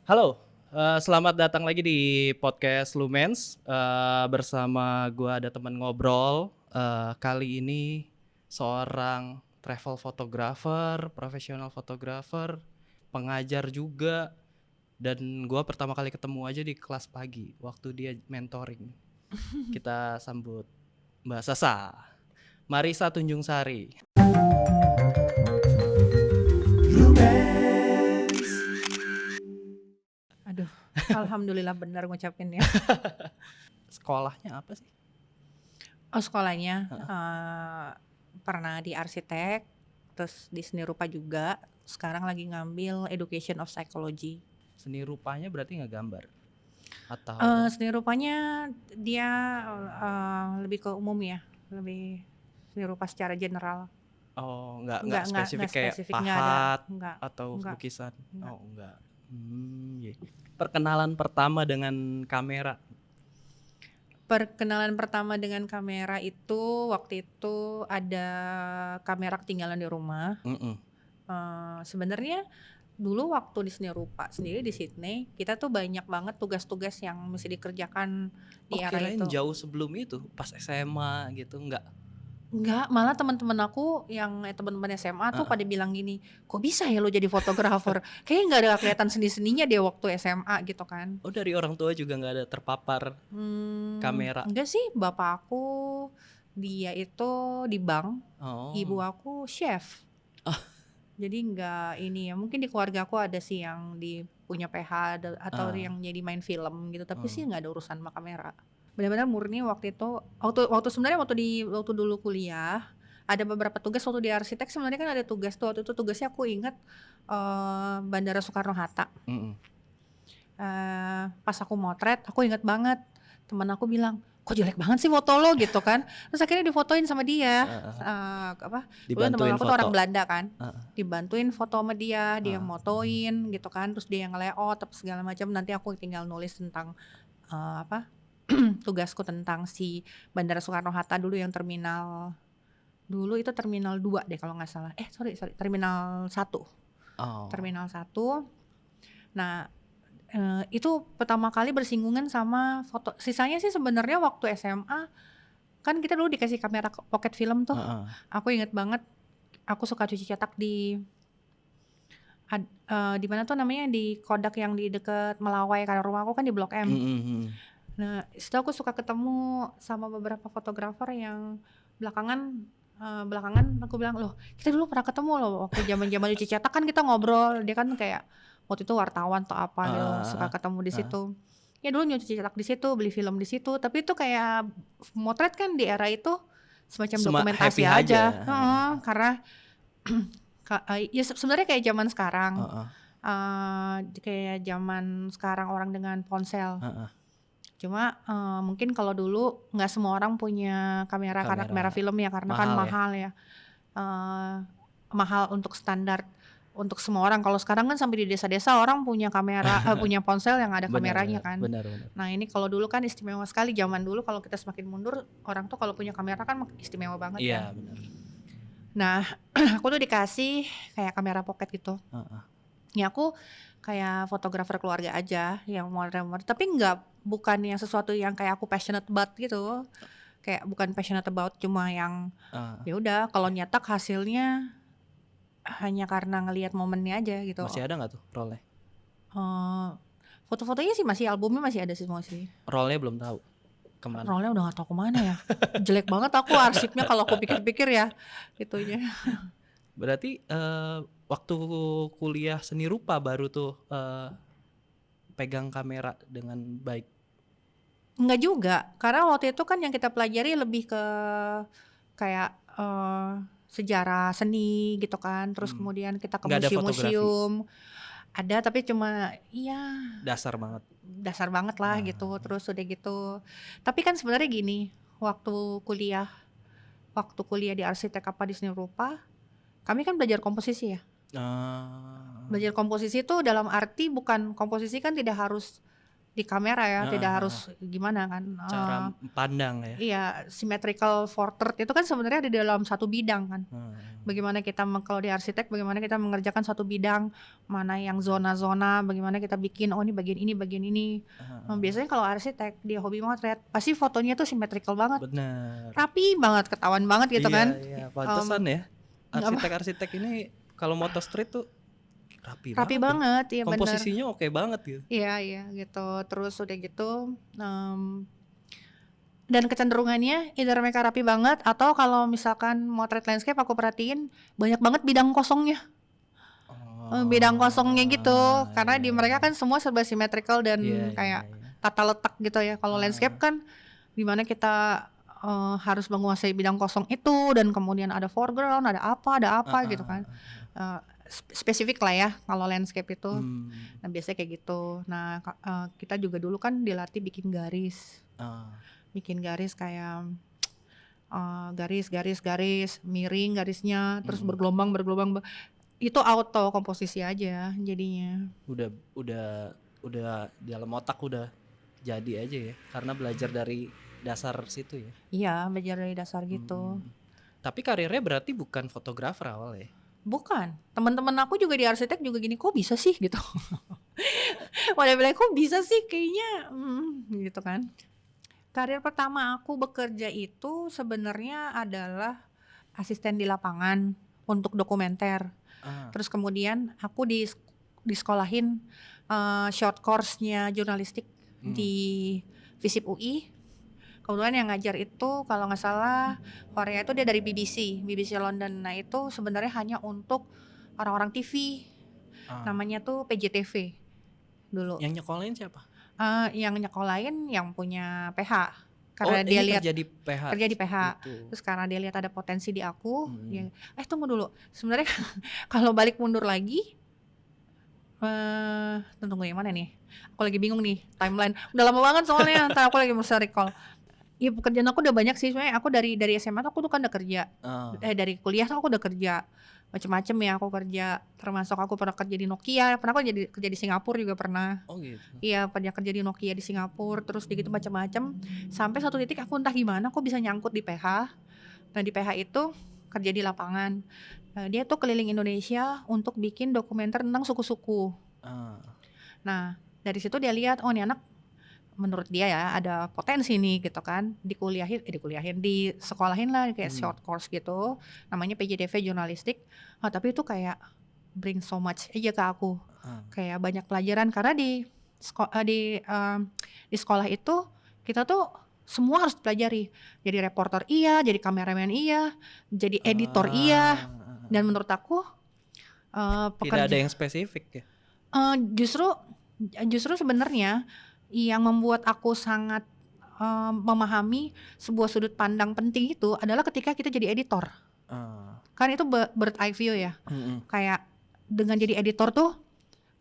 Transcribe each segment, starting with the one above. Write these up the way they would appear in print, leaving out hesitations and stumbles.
Halo, selamat datang lagi di podcast Lumens, bersama gua ada teman ngobrol, kali ini seorang travel photographer, professional photographer, pengajar juga, dan gua pertama kali ketemu aja di kelas pagi waktu dia mentoring. Kita sambut Mbak Sasa, Marissa Tunjungsari. Aduh, alhamdulillah benar ngucapinnya. Sekolahnya apa sih? Oh sekolahnya, Heeh. pernah di arsitek, terus di seni rupa juga, sekarang lagi ngambil Education of Psychology. Seni rupanya berarti ngegambar? Atau Seni rupanya dia, lebih ke umum ya, lebih seni rupa secara general. oh, nggak Nggak spesifik kayak spesifik, nggak ada, pahat atau nggak, lukisan? nggak. Oh, enggak. Iya. Perkenalan pertama dengan kamera? Perkenalan pertama dengan kamera itu, waktu itu ada kamera ketinggalan di rumah. Mhm. Sebenarnya dulu waktu di seni rupa sendiri di Sydney, kita tuh banyak banget tugas-tugas yang mesti dikerjakan di Oh, era kirain itu. jauh sebelum itu, pas SMA gitu, enggak? Enggak, malah teman-teman aku yang teman-teman SMA tuh Heeh. pada bilang gini, "Kok bisa ya lo jadi fotografer?" Kayaknya nggak ada kelihatan seni-seninya deh waktu SMA gitu kan. Oh, dari orang tua juga nggak ada terpapar kamera? Enggak sih, bapak aku dia itu di bank, ibu Oh. aku chef. Ah, Jadi nggak ini ya, mungkin di keluarga aku ada sih yang punya PH atau ah, yang jadi main film gitu, tapi sih hmm. nggak ada urusan sama kamera. Benar-benar murni waktu itu, waktu sebenarnya waktu dulu kuliah, ada beberapa tugas waktu di arsitek sebenarnya kan ada tugas tuh, waktu itu tugasnya aku ingat, Bandara Soekarno-Hatta. Mhm. Pas aku motret, aku ingat banget, temen aku bilang, "Kok jelek banget sih foto lo?" Gitu kan. Terus akhirnya difotoin sama dia, Heeh. kebetulan temen Dibantuin aku tuh orang foto? Belanda kan, Heeh. dibantuin foto sama dia, dia Heeh. motoin gitu kan, terus dia yang nge-layout apa segala macam, nanti aku tinggal nulis tentang, tugasku tentang si Bandara Soekarno-Hatta dulu yang dulu itu terminal 2 deh kalau nggak salah, sorry, terminal 1. Oh. Terminal 1. Nah, itu pertama kali bersinggungan sama foto. Sisanya sih sebenarnya waktu SMA, kan kita dulu dikasih kamera pocket film tuh. Heeh. Aku inget banget, aku suka cuci cetak di mana tuh namanya, di Kodak yang di deket Melawai, karena rumah aku kan di Blok M. Mhm, mhm. Nah, di situ aku suka ketemu sama beberapa fotografer yang belakangan aku bilang, "Loh, kita dulu pernah ketemu loh waktu zaman-zaman cuci cetak kan kita ngobrol." Dia kan kayak waktu itu wartawan atau apa gitu, suka Heeh, ketemu di heeh. situ. Ya dulu nyuci cetak di situ, beli film di situ, tapi itu kayak motret kan di era itu semacam Happy dokumentasi aja, aja, heeh. heeh, karena ya sebenarnya kayak zaman sekarang, Heeh, kayak zaman sekarang orang dengan ponsel. heeh. Cuma, mungkin kalau dulu nggak semua orang punya kamera karena Kamera kamera film ya, karena kan mahal ya? mahal ya, eee, mahal untuk standar untuk semua orang. Kalau sekarang kan sampai di desa-desa orang punya kamera, punya ponsel yang ada Benar, kameranya benar, kan. benar, benar. Nah ini kalau dulu kan istimewa sekali, zaman dulu kalau kita semakin mundur, orang tuh kalau punya kamera kan istimewa banget ya. Iya, benar. Nah, aku tuh dikasih kayak kamera pocket gitu. Heeh. Ya aku kayak fotografer keluarga aja yang modern, tapi bukan yang sesuatu yang kayak aku passionate about gitu. Kayak bukan passionate about cuma yang Heeh. ya udah kalau nyetak hasilnya hanya karena ngelihat momennya aja gitu. Masih ada nggak tuh roll-nya? Eee, Foto-fotonya sih masih, albumnya masih ada sih semua sih. Roll-nya belum tahu kemana. Rollnya udah gak tahu kemana ya. Jelek banget aku arsipnya kalau aku pikir-pikir ya itunya. Berarti, waktu kuliah seni rupa baru tuh, pegang kamera dengan baik? Enggak juga, karena waktu itu kan yang kita pelajari lebih ke kayak, sejarah seni gitu kan, terus Mhm. kemudian kita ke Nggak ada fotografi? museum-museum, ada tapi cuma ya Dasar banget? dasar banget lah gitu, Nah. terus udah gitu. Tapi kan sebenarnya gini, waktu kuliah di arsitek apa di seni rupa, kami kan belajar komposisi ya. Oh. Belajar komposisi itu dalam arti bukan komposisi kan tidak harus di kamera ya, Heeh, tidak heeh. harus gimana kan. Cara pandang ya. Iya, symmetrical portrait itu kan sebenarnya di dalam satu bidang kan. Heeh. Bagaimana kita kalau di arsitek bagaimana kita mengerjakan satu bidang, mana yang zona-zona, bagaimana kita bikin oh ini bagian ini, bagian ini. Heeh. Biasanya kalau arsitek dia hobi motret, pasti fotonya tuh symmetrical banget, Bener. rapi banget, ketahuan banget gitu Iya, kan. iya, pantesan ya. Apa? Arsitek-arsitek ini kalau moto street tuh rapi Rapi banget ya. banget, iya bener. Komposisinya oke banget gitu. Iya gitu. Terus udah gitu, dan kecenderungannya either mereka rapi banget atau kalau misalkan motret landscape aku perhatiin banyak banget bidang kosongnya. Bidang kosongnya gitu, karena di mereka kan semua serba symmetrical dan Iya, kayak iya. tata letak gitu ya. Kalau landscape kan dimana kita harus menguasai bidang kosong itu dan kemudian ada foreground, ada apa gitu kan. Spesifik lah ya kalau landscape itu. Nah biasanya kayak gitu. Nah kita juga dulu kan dilatih bikin garis. Bikin garis kayak garis miring garisnya, terus bergelombang itu auto komposisi aja jadinya. Udah dalam otak udah jadi aja ya, karena belajar dari dasar situ ya. Iya, belajar dari dasar gitu. Tapi karirnya berarti bukan fotografer awal ya? Bukan, teman-teman aku juga di arsitek juga gini, kok bisa sih gitu. Pada bilang kok bisa sih kayaknya gitu kan. Karir pertama aku bekerja itu sebenarnya adalah asisten di lapangan untuk dokumenter. Terus kemudian aku disekolahin short course-nya jurnalistik di FISIP UI. Kebetulan yang ngajar itu kalau nggak salah Korea itu dia dari BBC London. Nah itu sebenarnya hanya untuk orang-orang TV. Namanya tuh PJTV dulu. Yang nyekolahin siapa? Yang nyekolahin yang punya PH. Karena dia lihat kerja di PH. Gitu. Terus karena dia lihat ada potensi di aku, tunggu dulu. Sebenarnya kalau balik mundur lagi, tunggu yang mana nih? Aku lagi bingung nih timeline. Udah lama banget soalnya. Ntar aku lagi berusaha recall. Ya pekerjaan aku udah banyak sih. Sebenarnya aku dari SMA tuh aku tuh kan udah kerja. Dari kuliah tuh aku udah kerja. Macem-macem ya aku kerja, termasuk aku pernah kerja di Nokia, pernah aku kerja di Singapura juga pernah. Oh gitu. Iya, pernah kerja di Nokia di Singapura, terus gitu macam-macam. Sampai satu titik aku entah gimana aku bisa nyangkut di PH. Nah di PH itu kerja di lapangan. Dia tuh keliling Indonesia untuk bikin dokumenter tentang suku-suku. Nah dari situ dia lihat, oh ini anak menurut dia ya ada potensi nih gitu kan, disekolahin lah kayak short course gitu, namanya PJTV jurnalistik. Tapi itu kayak bring so much aja ke aku, kayak banyak pelajaran karena di sekolah itu kita tuh semua harus pelajari, jadi reporter iya, jadi kameramen iya, jadi editor iya, dan menurut aku tidak ada yang spesifik ya. Justru sebenarnya yang membuat aku sangat memahami sebuah sudut pandang penting itu adalah ketika kita jadi editor. Kan itu bird eye view ya. Kayak dengan jadi editor tuh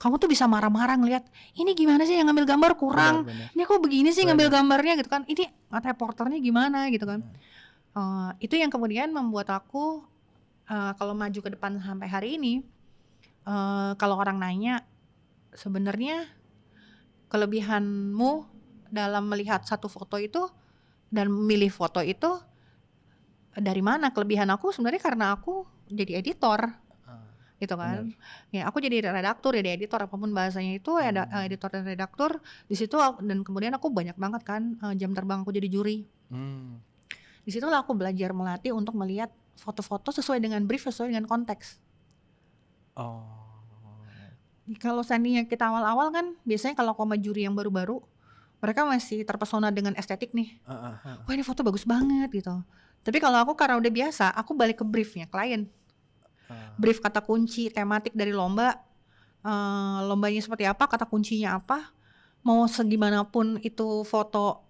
kamu tuh bisa marah-marah ngeliat ini gimana sih yang ngambil gambar kurang, benar. Ini kok begini sih ngambil gambarnya gitu kan, ini reporternya gimana gitu kan. Itu yang kemudian membuat aku kalau maju ke depan sampai hari ini, kalau orang nanya sebenarnya kelebihanmu dalam melihat satu foto itu dan memilih foto itu dari mana? Kelebihan aku sebenarnya karena aku jadi editor, gitu kan. Bener. Ya aku jadi redaktur, jadi editor apapun bahasanya itu ada editor dan redaktur di situ, dan kemudian aku banyak banget kan jam terbang aku jadi juri. Di situlah aku belajar melatih untuk melihat foto-foto sesuai dengan brief, sesuai dengan konteks. Kalau seandainya kita awal-awal kan biasanya kalau sama juri yang baru-baru mereka masih terpesona dengan estetik nih. Wah ini foto bagus banget gitu. Tapi kalau aku karena udah biasa, aku balik ke briefnya klien. Brief kata kunci tematik dari lomba, lombanya seperti apa, kata kuncinya apa, mau segimanapun itu foto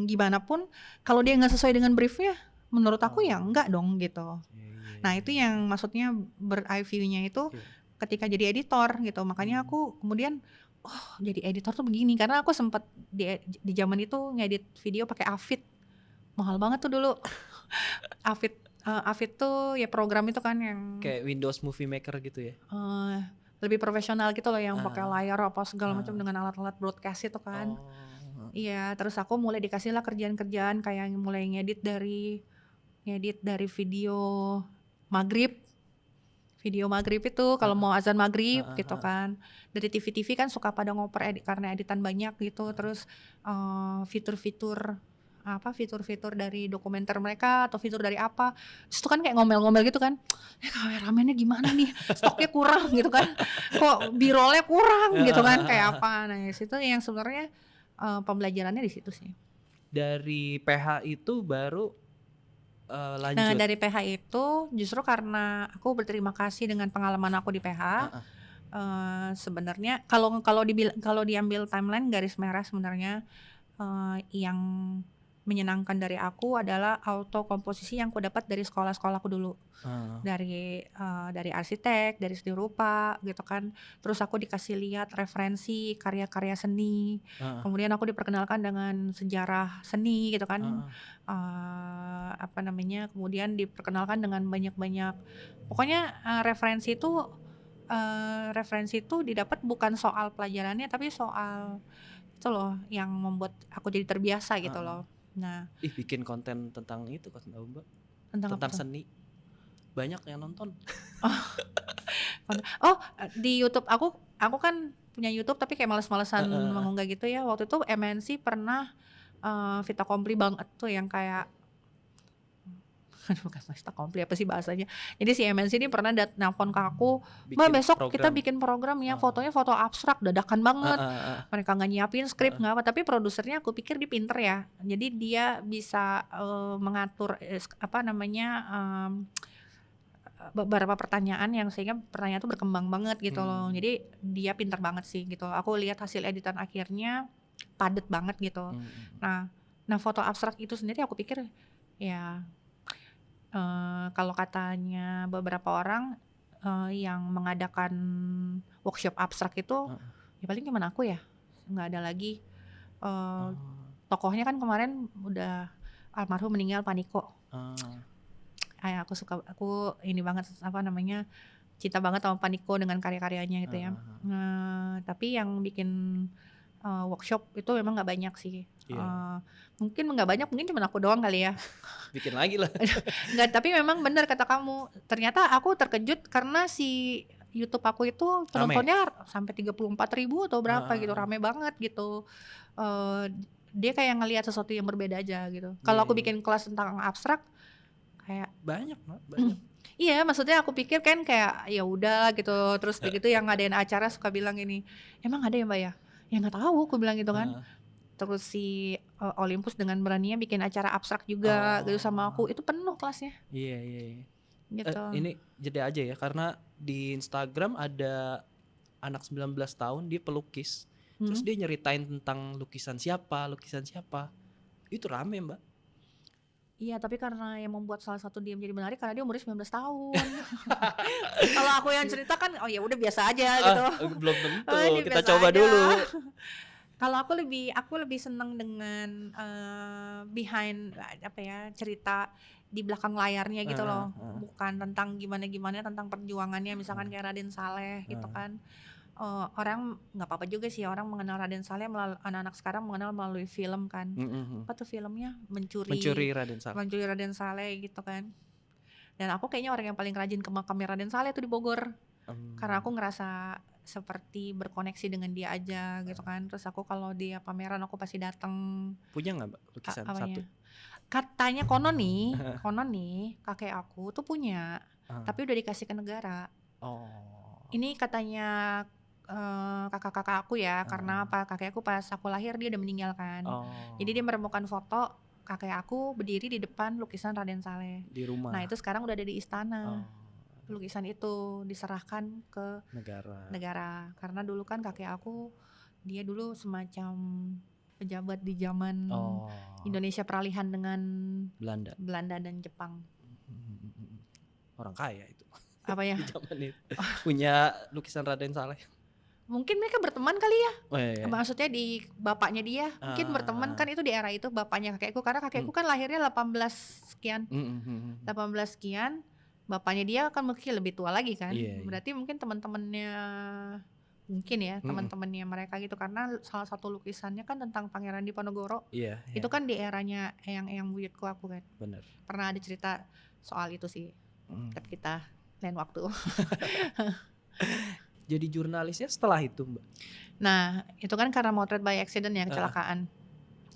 gimana pun, kalau dia nggak sesuai dengan briefnya, menurut aku ya enggak dong gitu. Nah itu yang maksudnya bird eye view-nya itu ketika jadi editor gitu. Makanya aku kemudian jadi editor tuh begini, karena aku sempat di zaman itu ngedit video pakai Avid, mahal banget tuh dulu. Avid tuh ya program itu kan yang kayak Windows Movie Maker gitu ya. lebih profesional gitu loh, yang pakai Ah, layar apa segala macam ah. dengan alat-alat broadcast itu kan. Oh. Iya, terus aku mulai dikasih lah kerjaan-kerjaan kayak mulai ngedit dari maghrib video maghrib itu kalau Heeh, mau azan maghrib heeh, gitu heeh, kan. Dari TV-TV kan suka pada ngoper karena editan banyak gitu. heeh. Terus fitur-fitur dari dokumenter mereka atau fitur dari apa. Terus itu kan kayak ngomel-ngomel gitu kan. Kameramennya gimana nih? Stoknya kurang gitu kan. Kok B-rollnya kurang gitu kan, kayak apa. Nah, itu yang sebenarnya pembelajarannya di situ sih. Dari PH itu baru Nah, lanjut. dari PH itu justru karena aku berterima kasih dengan pengalaman aku di PH. Heeh, Sebenarnya kalau diambil timeline garis merah sebenarnya yang menyenangkan dari aku adalah auto komposisi yang aku dapat dari sekolah-sekolahku dulu. heeh, Dari arsitek, dari seni rupa gitu kan. Terus aku dikasih lihat referensi karya-karya seni. heeh, Kemudian aku diperkenalkan dengan sejarah seni gitu kan. heeh. Kemudian diperkenalkan dengan banyak-banyak. Pokoknya referensi itu didapat bukan soal pelajarannya tapi soal itu loh yang membuat aku jadi terbiasa gitu Heeh. loh. Nah, Ih, bikin konten tentang itu kan tahu Mbak, tentang apa tentang tuh? seni. Banyak yang nonton. Oh, di YouTube aku kan punya YouTube tapi kayak males-malesan Heeh, heeh. mengunggah gitu ya. Waktu itu MNC pernah fait accompli banget tuh yang kayak aduh bukan fait accompli apa sih bahasanya. Jadi si MNC ini pernah nelpon ke aku, "Mbak, Bikin besok kita program. bikin program ya, Heeh. fotonya foto abstrak dadakan banget." Heeh, heeh, Mereka nggak nyiapin skrip heeh. nggak apa, tapi produsernya aku pikir dia pinter ya. Jadi dia bisa mengatur beberapa pertanyaan yang sehingga pertanyaan itu berkembang banget gitu loh. Hmm, Jadi dia pinter banget sih gitu. Aku lihat hasil editan akhirnya padet banget gitu. hmm, hmm. Nah, nah foto abstrak itu sendiri aku pikir ya kalau katanya beberapa orang yang mengadakan workshop abstrak itu Heeh. ya paling cuman aku ya. Nggak ada lagi eh, Oh, tokohnya kan kemarin udah almarhum meninggal Paniko. ah, Aku ini banget cinta banget sama Paniko dengan karya-karyanya gitu ya. heeh, heeh. Tapi yang bikin workshop itu memang nggak banyak sih. Iya, Mungkin nggak banyak, mungkin cuma aku doang kali ya. bikin lagi lah. Nggak, tapi memang benar kata kamu. Ternyata aku terkejut karena si YouTube aku itu Rame. penontonnya sampai 34.000 atau berapa Heeh, gitu, heeh. rame banget gitu. Eh, Dia kayak ngelihat sesuatu yang berbeda aja gitu. Kalau Iya, aku iya. bikin kelas tentang abstrak kayak Banyak, Mbak, banyak. iya, maksudnya aku pikir kan kayak ya udah gitu. Terus begitu yang ngadain acara suka bilang ini, "Emang ada ya, Mbak ya?" "Ya nggak tahu," aku bilang gitu kan. Heeh. Terus si Olympus dengan beraninya bikin acara abstrak juga gitu sama Oh, aku. Itu penuh kelasnya iya, iya, iya. gitu. Ini jeda aja ya, karena di Instagram ada anak 19 tahun, dia pelukis. Terus Hmm. dia nyeritain tentang lukisan siapa, lukisan siapa. Itu rame, Mbak. Iya, tapi karena yang membuat salah satu dia menjadi menarik karena dia umurnya 19 tahun. Kalau aku yang cerita kan oh ya udah biasa aja gitu. Belum tentu. Oh, ini Kita biasa coba aja. dulu. Kalau aku lebih seneng dengan behind cerita di belakang layarnya gitu Heeh, loh. heeh, Bukan tentang gimana-gimana tentang perjuangannya misalkan heeh, kayak Raden Saleh gitu heeh. kan. Orang nggak apa-apa juga sih orang mengenal Raden Saleh anak-anak sekarang mengenal melalui film kan. Mhm, mhm. Apa tuh filmnya? Mencuri Raden Saleh. Mencuri Raden Saleh gitu kan. Dan aku kayaknya orang yang paling rajin ke makamnya Raden Saleh tuh di Bogor. Karena aku Mmm, ngerasa seperti berkoneksi dengan dia aja gitu kan. Terus aku kalau dia pameran aku pasti datang. punya nggak, Mbak, lukisan satu? Apanya? Katanya konon nih kakek aku tuh punya, Heeh. tapi udah dikasih ke negara. Oh, Ini katanya kakak-kakak aku ya, karena heeh. apa? Kakek aku pas aku lahir dia udah meninggal kan. Jadi dia Oh, menemukan foto kakek aku berdiri di depan lukisan Raden Saleh. di Nah, rumah. itu sekarang udah ada di istana. Oh, Lukisan itu diserahkan ke negara. negara. Karena dulu kan kakek aku dia dulu semacam pejabat di zaman Oh, Indonesia peralihan dengan Belanda. Belanda dan Jepang. Mhm. Orang kaya itu Apa ya? di zaman itu. Punya lukisan Raden Saleh. Mungkin mereka berteman kali ya. Oh, iya, iya. Maksudnya di bapaknya dia mungkin berteman kan Ah, itu di era itu bapaknya kakekku karena mmm, kakekku kan lahirnya 18 sekian. mhm, mhm, mhm. 18 sekian bapaknya dia kan mungkin lebih tua lagi kan. Iya, iya. Berarti mungkin teman-temannya mungkin ya, teman-temannya mereka gitu karena salah satu lukisannya kan tentang Pangeran Diponegoro. Iya, Itu iya. kan di eranya Eyang Buyutku aku kan. Bener. Pernah ada cerita soal itu sih. Tapi kita lain waktu. Jadi jurnalisnya setelah itu, Mbak? Nah, itu kan karena motret by accident ya, kecelakaan.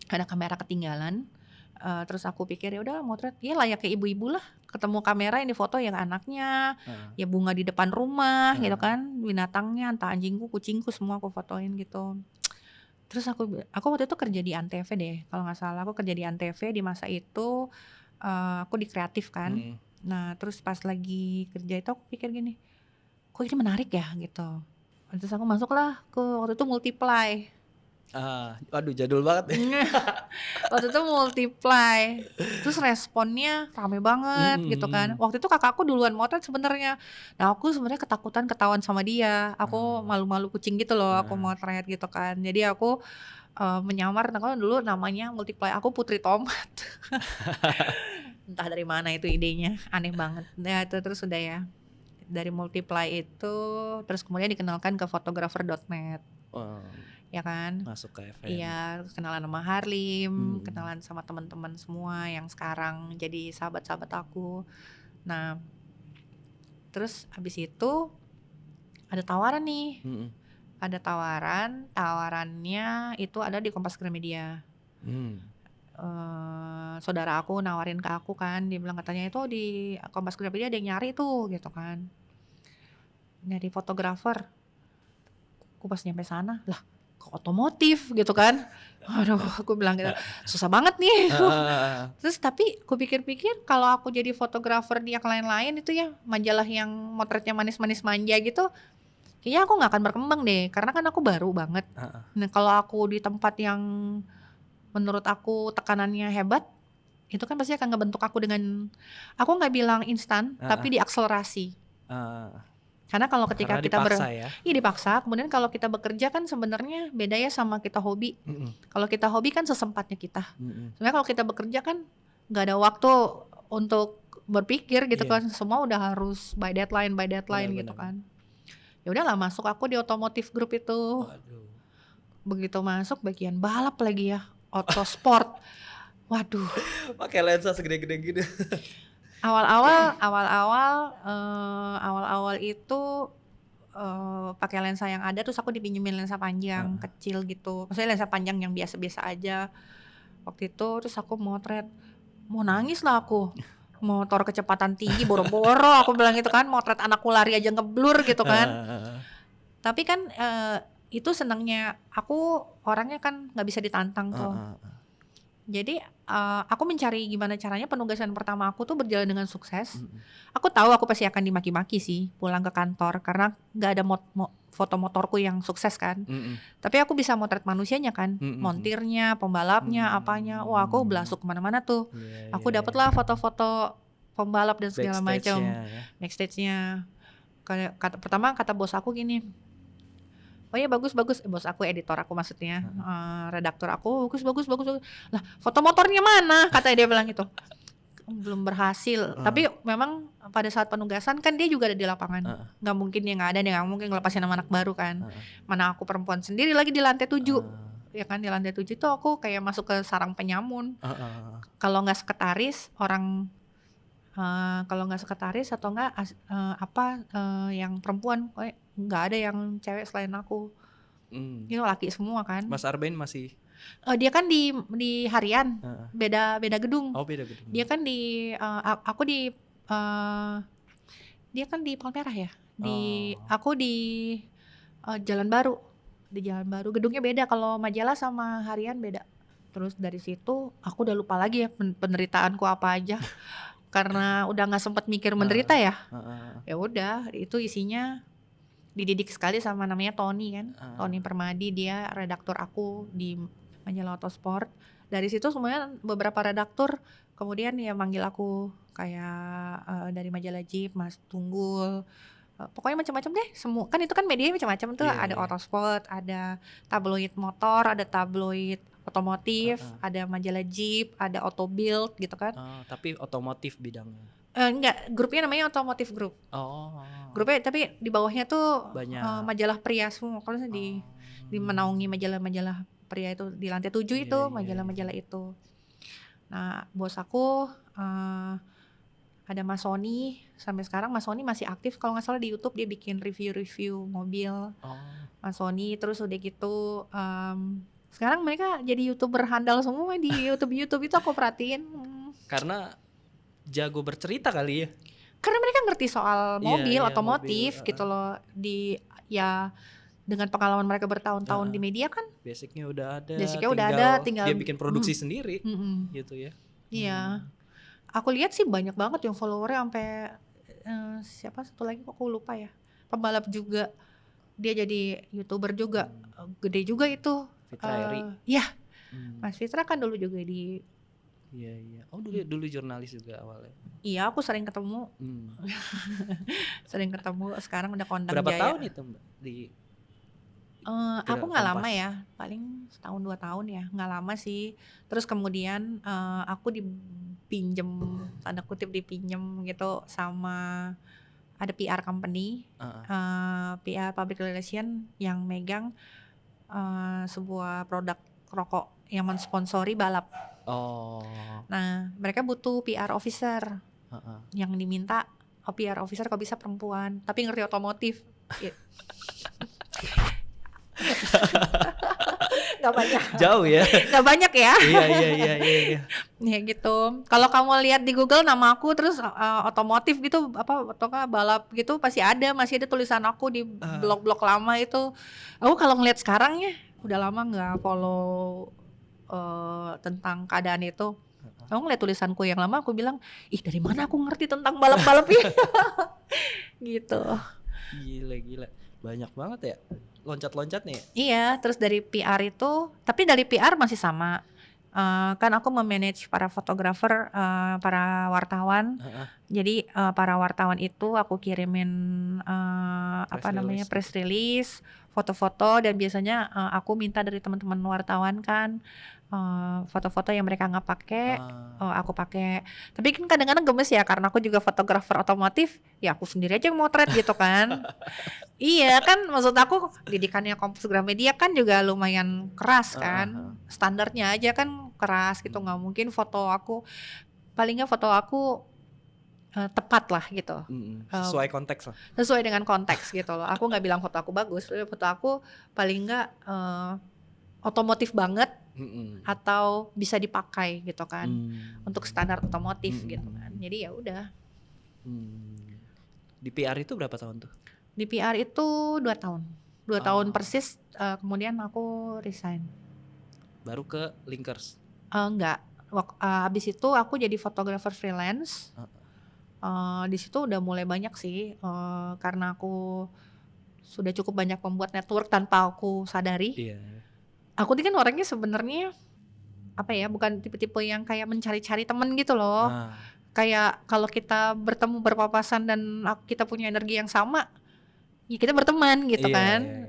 Ada kamera ketinggalan. Terus aku pikir ya udah motret ya layaknya ibu-ibu lah, ketemu kamera yang difoto ya anaknya, ya bunga di depan rumah gitu kan, binatangnya entah anjingku, kucingku semua aku fotoin gitu. Terus aku waktu itu kerja di Antv deh kalau nggak salah, aku kerja di Antv di masa itu. Aku di kreatif kan. Nah terus pas lagi kerja itu aku pikir gini, kok ini menarik ya gitu. Terus aku masuklah ke waktu itu Multiply. Waduh jadul banget ya. Waktu itu Multiply, terus responnya rame banget gitu kan. Waktu itu kakakku duluan motret sebenarnya. Nah aku sebenarnya ketakutan ketahuan sama dia. Aku malu-malu kucing gitu loh, aku motret gitu kan. Jadi aku menyamar, nah kalau dulu namanya Multiply, aku Putri Tomat. Entah dari mana itu idenya, aneh banget. Ya itu terus udah ya. Dari Multiply itu terus kemudian dikenalkan ke Photographer.net. Ya kan, Masuk ke FM. iya kenalan sama Harlim, kenalan sama teman-teman semua yang sekarang jadi sahabat-sahabat aku. Nah terus habis itu ada tawaran nih, ada tawarannya itu ada di Kompas Gramedia. Saudara aku nawarin ke aku kan, dia bilang katanya itu di Kompas Gramedia ada yang nyari tuh gitu kan, nyari fotografer. Aku pas nyampe sana lah ke otomotif gitu kan. Aduh aku bilang gitu, susah banget nih. Terus tapi aku pikir-pikir kalau aku jadi fotografer di yang lain-lain itu ya, majalah yang motretnya manis-manis manja gitu, kayaknya aku gak akan berkembang deh karena kan aku baru banget. Nah kalau aku di tempat yang menurut aku tekanannya hebat, itu kan pasti akan ngebentuk aku dengan, aku gak bilang instan tapi diakselerasi. Karena kalau ketika kita dipaksa ya. Iya dipaksa. Kemudian kalau kita bekerja kan sebenarnya beda ya sama kita hobi. Kalau kita hobi kan sesempatnya kita. Sebenarnya kalau kita bekerja kan nggak ada waktu untuk berpikir gitu kan. Semua udah harus by deadline gitu kan. Ya udahlah masuk aku di otomotif grup itu. Begitu masuk bagian balap lagi ya, Autosport. Waduh. Pakai lensa segede-gede gitu. Awal-awal itu pakai lensa yang ada, terus aku dipinjemin lensa panjang kecil gitu. Maksudnya lensa panjang yang biasa-biasa aja. Waktu itu terus aku motret, mau nangis lah aku. Motor kecepatan tinggi boro-boro aku bilang gitu kan, motret anakku lari aja ngeblur gitu kan. Tapi kan itu senangnya aku orangnya kan nggak bisa ditantang tuh. Jadi aku mencari gimana caranya penugasan pertama aku tuh berjalan dengan sukses. Aku tahu aku pasti akan dimaki-maki sih pulang ke kantor karena nggak ada foto motorku yang sukses kan. Tapi aku bisa motret manusianya kan, montirnya, pembalapnya, apanya. Wah aku belasuk kemana-mana tuh. Aku dapatlah foto-foto pembalap dan segala macam. Backstage-nya. Pertama kata bos aku gini, oh ya bagus. Bos aku, editor aku maksudnya, redaktur aku, bagus. Lah foto motornya mana? Kata dia bilang gitu. Belum berhasil. Tapi memang pada saat penugasan kan dia juga ada di lapangan. Gak mungkin dia gak ada, dia gak mungkin ngelepasin sama anak baru kan. Mana aku perempuan sendiri lagi di lantai 7. Ya kan di lantai 7 tuh aku kayak masuk ke sarang penyamun. Kalau gak sekretaris orang, kalau nggak sekretaris atau nggak yang perempuan, nggak ada yang cewek selain aku. Itu laki semua kan. Mas Arben masih? Dia kan di harian, beda gedung. Oh beda gedung. Dia kan aku dia kan di Palmerah ya. Aku di Jalan Baru. Di Jalan Baru gedungnya beda, kalau majalah sama harian beda. Terus dari situ aku udah lupa lagi ya penderitaanku apa aja. Karena udah nggak sempet mikir menderita ya. Ya udah itu isinya dididik sekali sama namanya Tony kan. Tony Permadi, dia redaktur aku di majalah Autosport. Dari situ semuanya beberapa redaktur kemudian ya manggil aku kayak dari majalah Jeep, Mas Tunggul. Pokoknya macam-macam deh, semua kan itu kan media macam-macam tuh. Ada Autosport, ada tabloid motor, ada tabloid otomotif, ada majalah Jeep, ada Auto Build gitu kan. Tapi otomotif bidangnya. Enggak, grupnya namanya Otomotif Group. Oh. Grupnya tapi di bawahnya tuh Banyak. majalah pria semua. Kalau di menaungi majalah-majalah pria itu di lantai 7 itu Iya. majalah-majalah itu. Nah, bos aku ada Mas Sony. Sampai sekarang Mas Sony masih aktif kalau nggak salah di YouTube, dia bikin review-review mobil. Mas Sony, terus udah gitu sekarang mereka jadi YouTuber handal semua di YouTube itu aku perhatiin. Karena jago bercerita kali ya. Karena mereka ngerti soal mobil, Iya, otomotif mobil, gitu loh. Ya dengan pengalaman mereka bertahun-tahun di media kan. Basicnya udah ada. Tinggal dia bikin produksi sendiri gitu ya. Iya. Aku lihat sih banyak banget yang followernya sampai siapa satu lagi kok aku lupa ya. Pembalap juga. Dia jadi YouTuber juga. Gede juga itu. Fitra Eri. Iya. Mas Fitra kan dulu juga di. Iya. Oh dulu jurnalis juga awalnya. Iya, aku sering ketemu. Sering ketemu. Sekarang udah kondang Berapa Jaya. tahun itu Mbak di aku nggak lama ya, paling setahun 2 tahun ya, nggak lama sih. Terus kemudian aku dipinjem, tanda kutip dipinjem gitu sama ada PR company, PR public relation yang megang sebuah produk rokok yang mensponsori balap. Nah, mereka butuh PR officer yang diminta. PR officer kalau bisa perempuan, tapi ngerti otomotif. Gak banyak. Jauh ya. Gak banyak ya. Iya. Ya gitu. Kalau kamu lihat di Google nama aku terus otomotif gitu atau balap gitu masih ada tulisan aku di blog-blog lama itu. Aku kalau ngeliat sekarang ya udah lama nggak follow tentang keadaan itu. Aku ngeliat tulisanku yang lama aku bilang, ih dari mana aku ngerti tentang balap-balap ini. Gitu. Gila. Banyak banget ya. Loncat-loncat nih. Iya, terus dari PR itu, tapi dari PR masih sama. Kan aku memanage para fotografer, para wartawan. Jadi para wartawan itu aku kirimin press release, foto-foto, dan biasanya aku minta dari teman-teman wartawan kan foto-foto yang mereka nggak pakai, aku pakai. Tapi kan kadang-kadang gemes ya karena aku juga fotografer otomotif, ya aku sendiri aja yang motret gitu kan. Iya kan, maksud aku didikannya Kompas Gramedia kan juga lumayan keras kan, standarnya aja kan keras gitu, nggak mungkin foto aku, paling nggak foto aku tepat lah gitu, sesuai konteks lah, sesuai dengan konteks gitu loh. Aku nggak bilang foto aku bagus, foto aku paling nggak otomotif banget atau bisa dipakai gitu kan, untuk standar otomotif gitu kan. Jadi ya udah. Di PR itu berapa tahun tuh? Di PR itu 2 tahun. 2 tahun persis, kemudian aku resign. Baru ke Linkers? Enggak. Abis itu aku jadi fotografer freelance. Di situ udah mulai banyak sih, karena aku sudah cukup banyak membuat network tanpa aku sadari. Aku tuh kan orangnya sebenarnya apa ya, bukan tipe-tipe yang kayak mencari-cari temen gitu loh. Kayak kalau kita bertemu berpapasan dan kita punya energi yang sama, ya kita berteman gitu kan.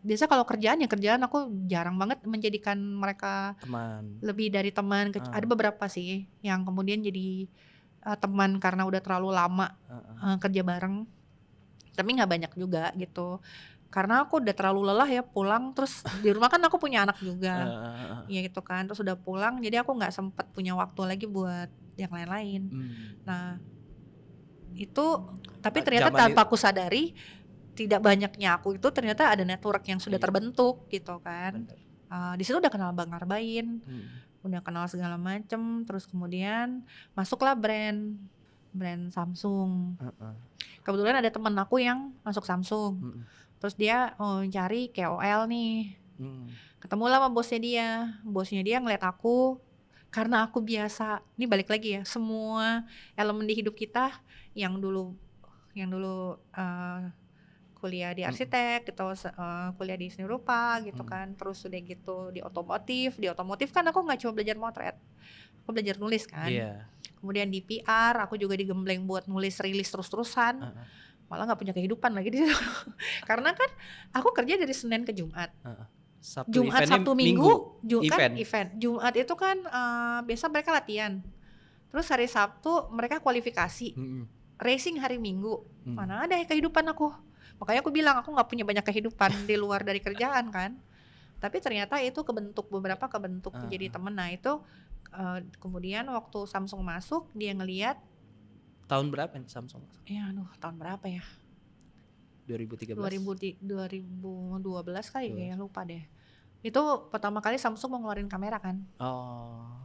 Biasa kalau kerjaan aku jarang banget menjadikan mereka teman, lebih dari teman. Ada beberapa sih yang kemudian jadi teman karena udah terlalu lama kerja bareng, tapi nggak banyak juga gitu. Karena aku udah terlalu lelah ya pulang, terus di rumah kan aku punya anak juga, ya gitu kan. Terus udah pulang, jadi aku nggak sempet punya waktu lagi buat yang lain-lain. Nah itu, tapi ternyata tanpa aku sadari, tidak banyaknya aku itu ternyata ada network yang sudah terbentuk gitu kan. Di situ udah kenal Bang Arbain, udah kenal segala macem. Terus kemudian masuklah brand Samsung. Kebetulan ada temen aku yang masuk Samsung. Terus dia cari KOL nih. Ketemulah sama bosnya dia ngeliat aku, karena aku biasa, ini balik lagi ya, semua elemen di hidup kita yang dulu kuliah di arsitek gitu, kuliah di seni rupa gitu kan, terus udah gitu di otomotif kan aku nggak cuma belajar motret, aku belajar nulis kan. Kemudian di PR aku juga digembleng buat nulis rilis terus-terusan. Malah nggak punya kehidupan lagi di situ. Karena kan aku kerja dari Senin ke Jumat. Jumat, Sabtu, Minggu kan event. Jumat itu kan biasa mereka latihan. Terus hari Sabtu mereka kualifikasi, Mm-mm. racing hari Minggu. Mm. Mana ada kehidupan aku. Makanya aku bilang aku nggak punya banyak kehidupan di luar dari kerjaan kan. Tapi ternyata itu beberapa kebentuk jadi temen. Nah itu kemudian waktu Samsung masuk dia ngelihat. Tahun berapa nih Samsung? Ya aduh tahun berapa ya? 2013. 2012 kali kayaknya, lupa deh. Itu pertama kali Samsung mau ngeluarin kamera kan. Oh.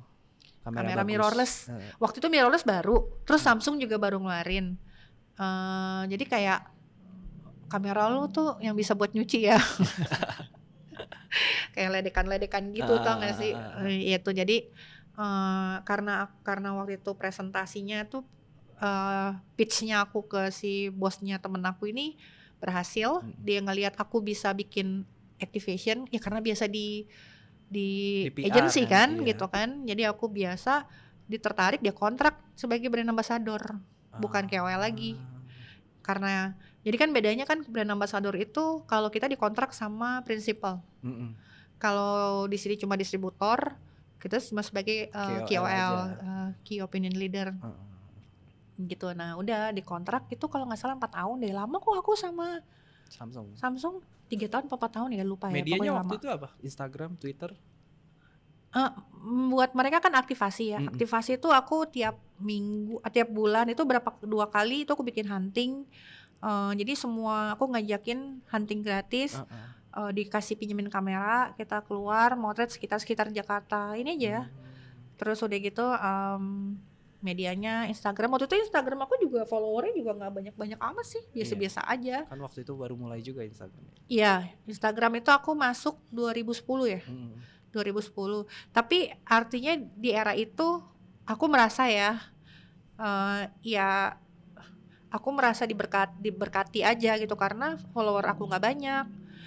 Kamera bagus. mirrorless. Waktu itu mirrorless baru. Terus Samsung juga baru ngeluarin. Jadi kayak kamera lu tuh yang bisa buat nyuci ya. Kayak ledekan-ledekan gitu tau gak sih? Itu jadi karena waktu itu presentasinya tuh pitch-nya aku ke si bosnya temen aku ini berhasil. Dia ngelihat aku bisa bikin activation ya karena biasa di PR agency kan iya. gitu kan. Jadi aku biasa ditertarik, dia kontrak sebagai brand ambassador, bukan KOL lagi. Karena jadi kan bedanya kan brand ambassador itu kalau kita dikontrak sama principal. Kalau di sini cuma distributor, kita cuma sebagai KOL, key opinion leader. Gitu. Nah udah dikontrak itu kalau nggak salah 4 tahun deh, lama kok aku sama Samsung 3 tahun 4 tahun ya, lupa ya. Medianya pokoknya waktu lama. itu apa? Instagram, Twitter? Buat mereka kan aktivasi ya. Aktivasi itu aku tiap minggu, tiap bulan itu 2 kali itu aku bikin hunting. Jadi semua aku ngajakin hunting gratis. Dikasih pinjemin kamera, kita keluar motret sekitar Jakarta ini aja. Terus udah gitu medianya Instagram. Waktu itu Instagram aku juga followernya juga nggak banyak amat sih, biasa-biasa aja. Kan waktu itu baru mulai juga Instagram. Iya, Instagram itu aku masuk 2010 ya. 2010. Tapi artinya di era itu aku merasa ya aku merasa diberkati aja gitu karena follower aku nggak banyak.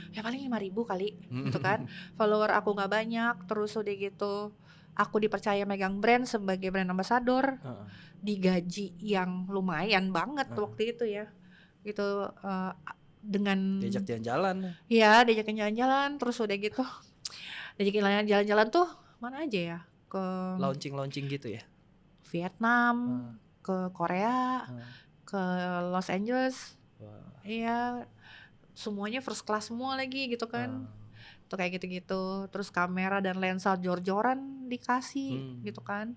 Ya paling 5.000 kali gitu kan. Follower aku nggak banyak, terus udah gitu aku dipercaya megang brand sebagai brand ambassador, digaji yang lumayan banget waktu itu ya, gitu dengan diajak jalan-jalan. Iya, diajakin jalan-jalan, terus udah gitu diajakin jalan-jalan tuh mana aja ya, ke launching gitu ya, Vietnam, ke Korea, ke Los Angeles, iya semuanya first class semua lagi gitu kan. Tuh kayak gitu-gitu. Terus kamera dan lensa jor-joran dikasih gitu kan.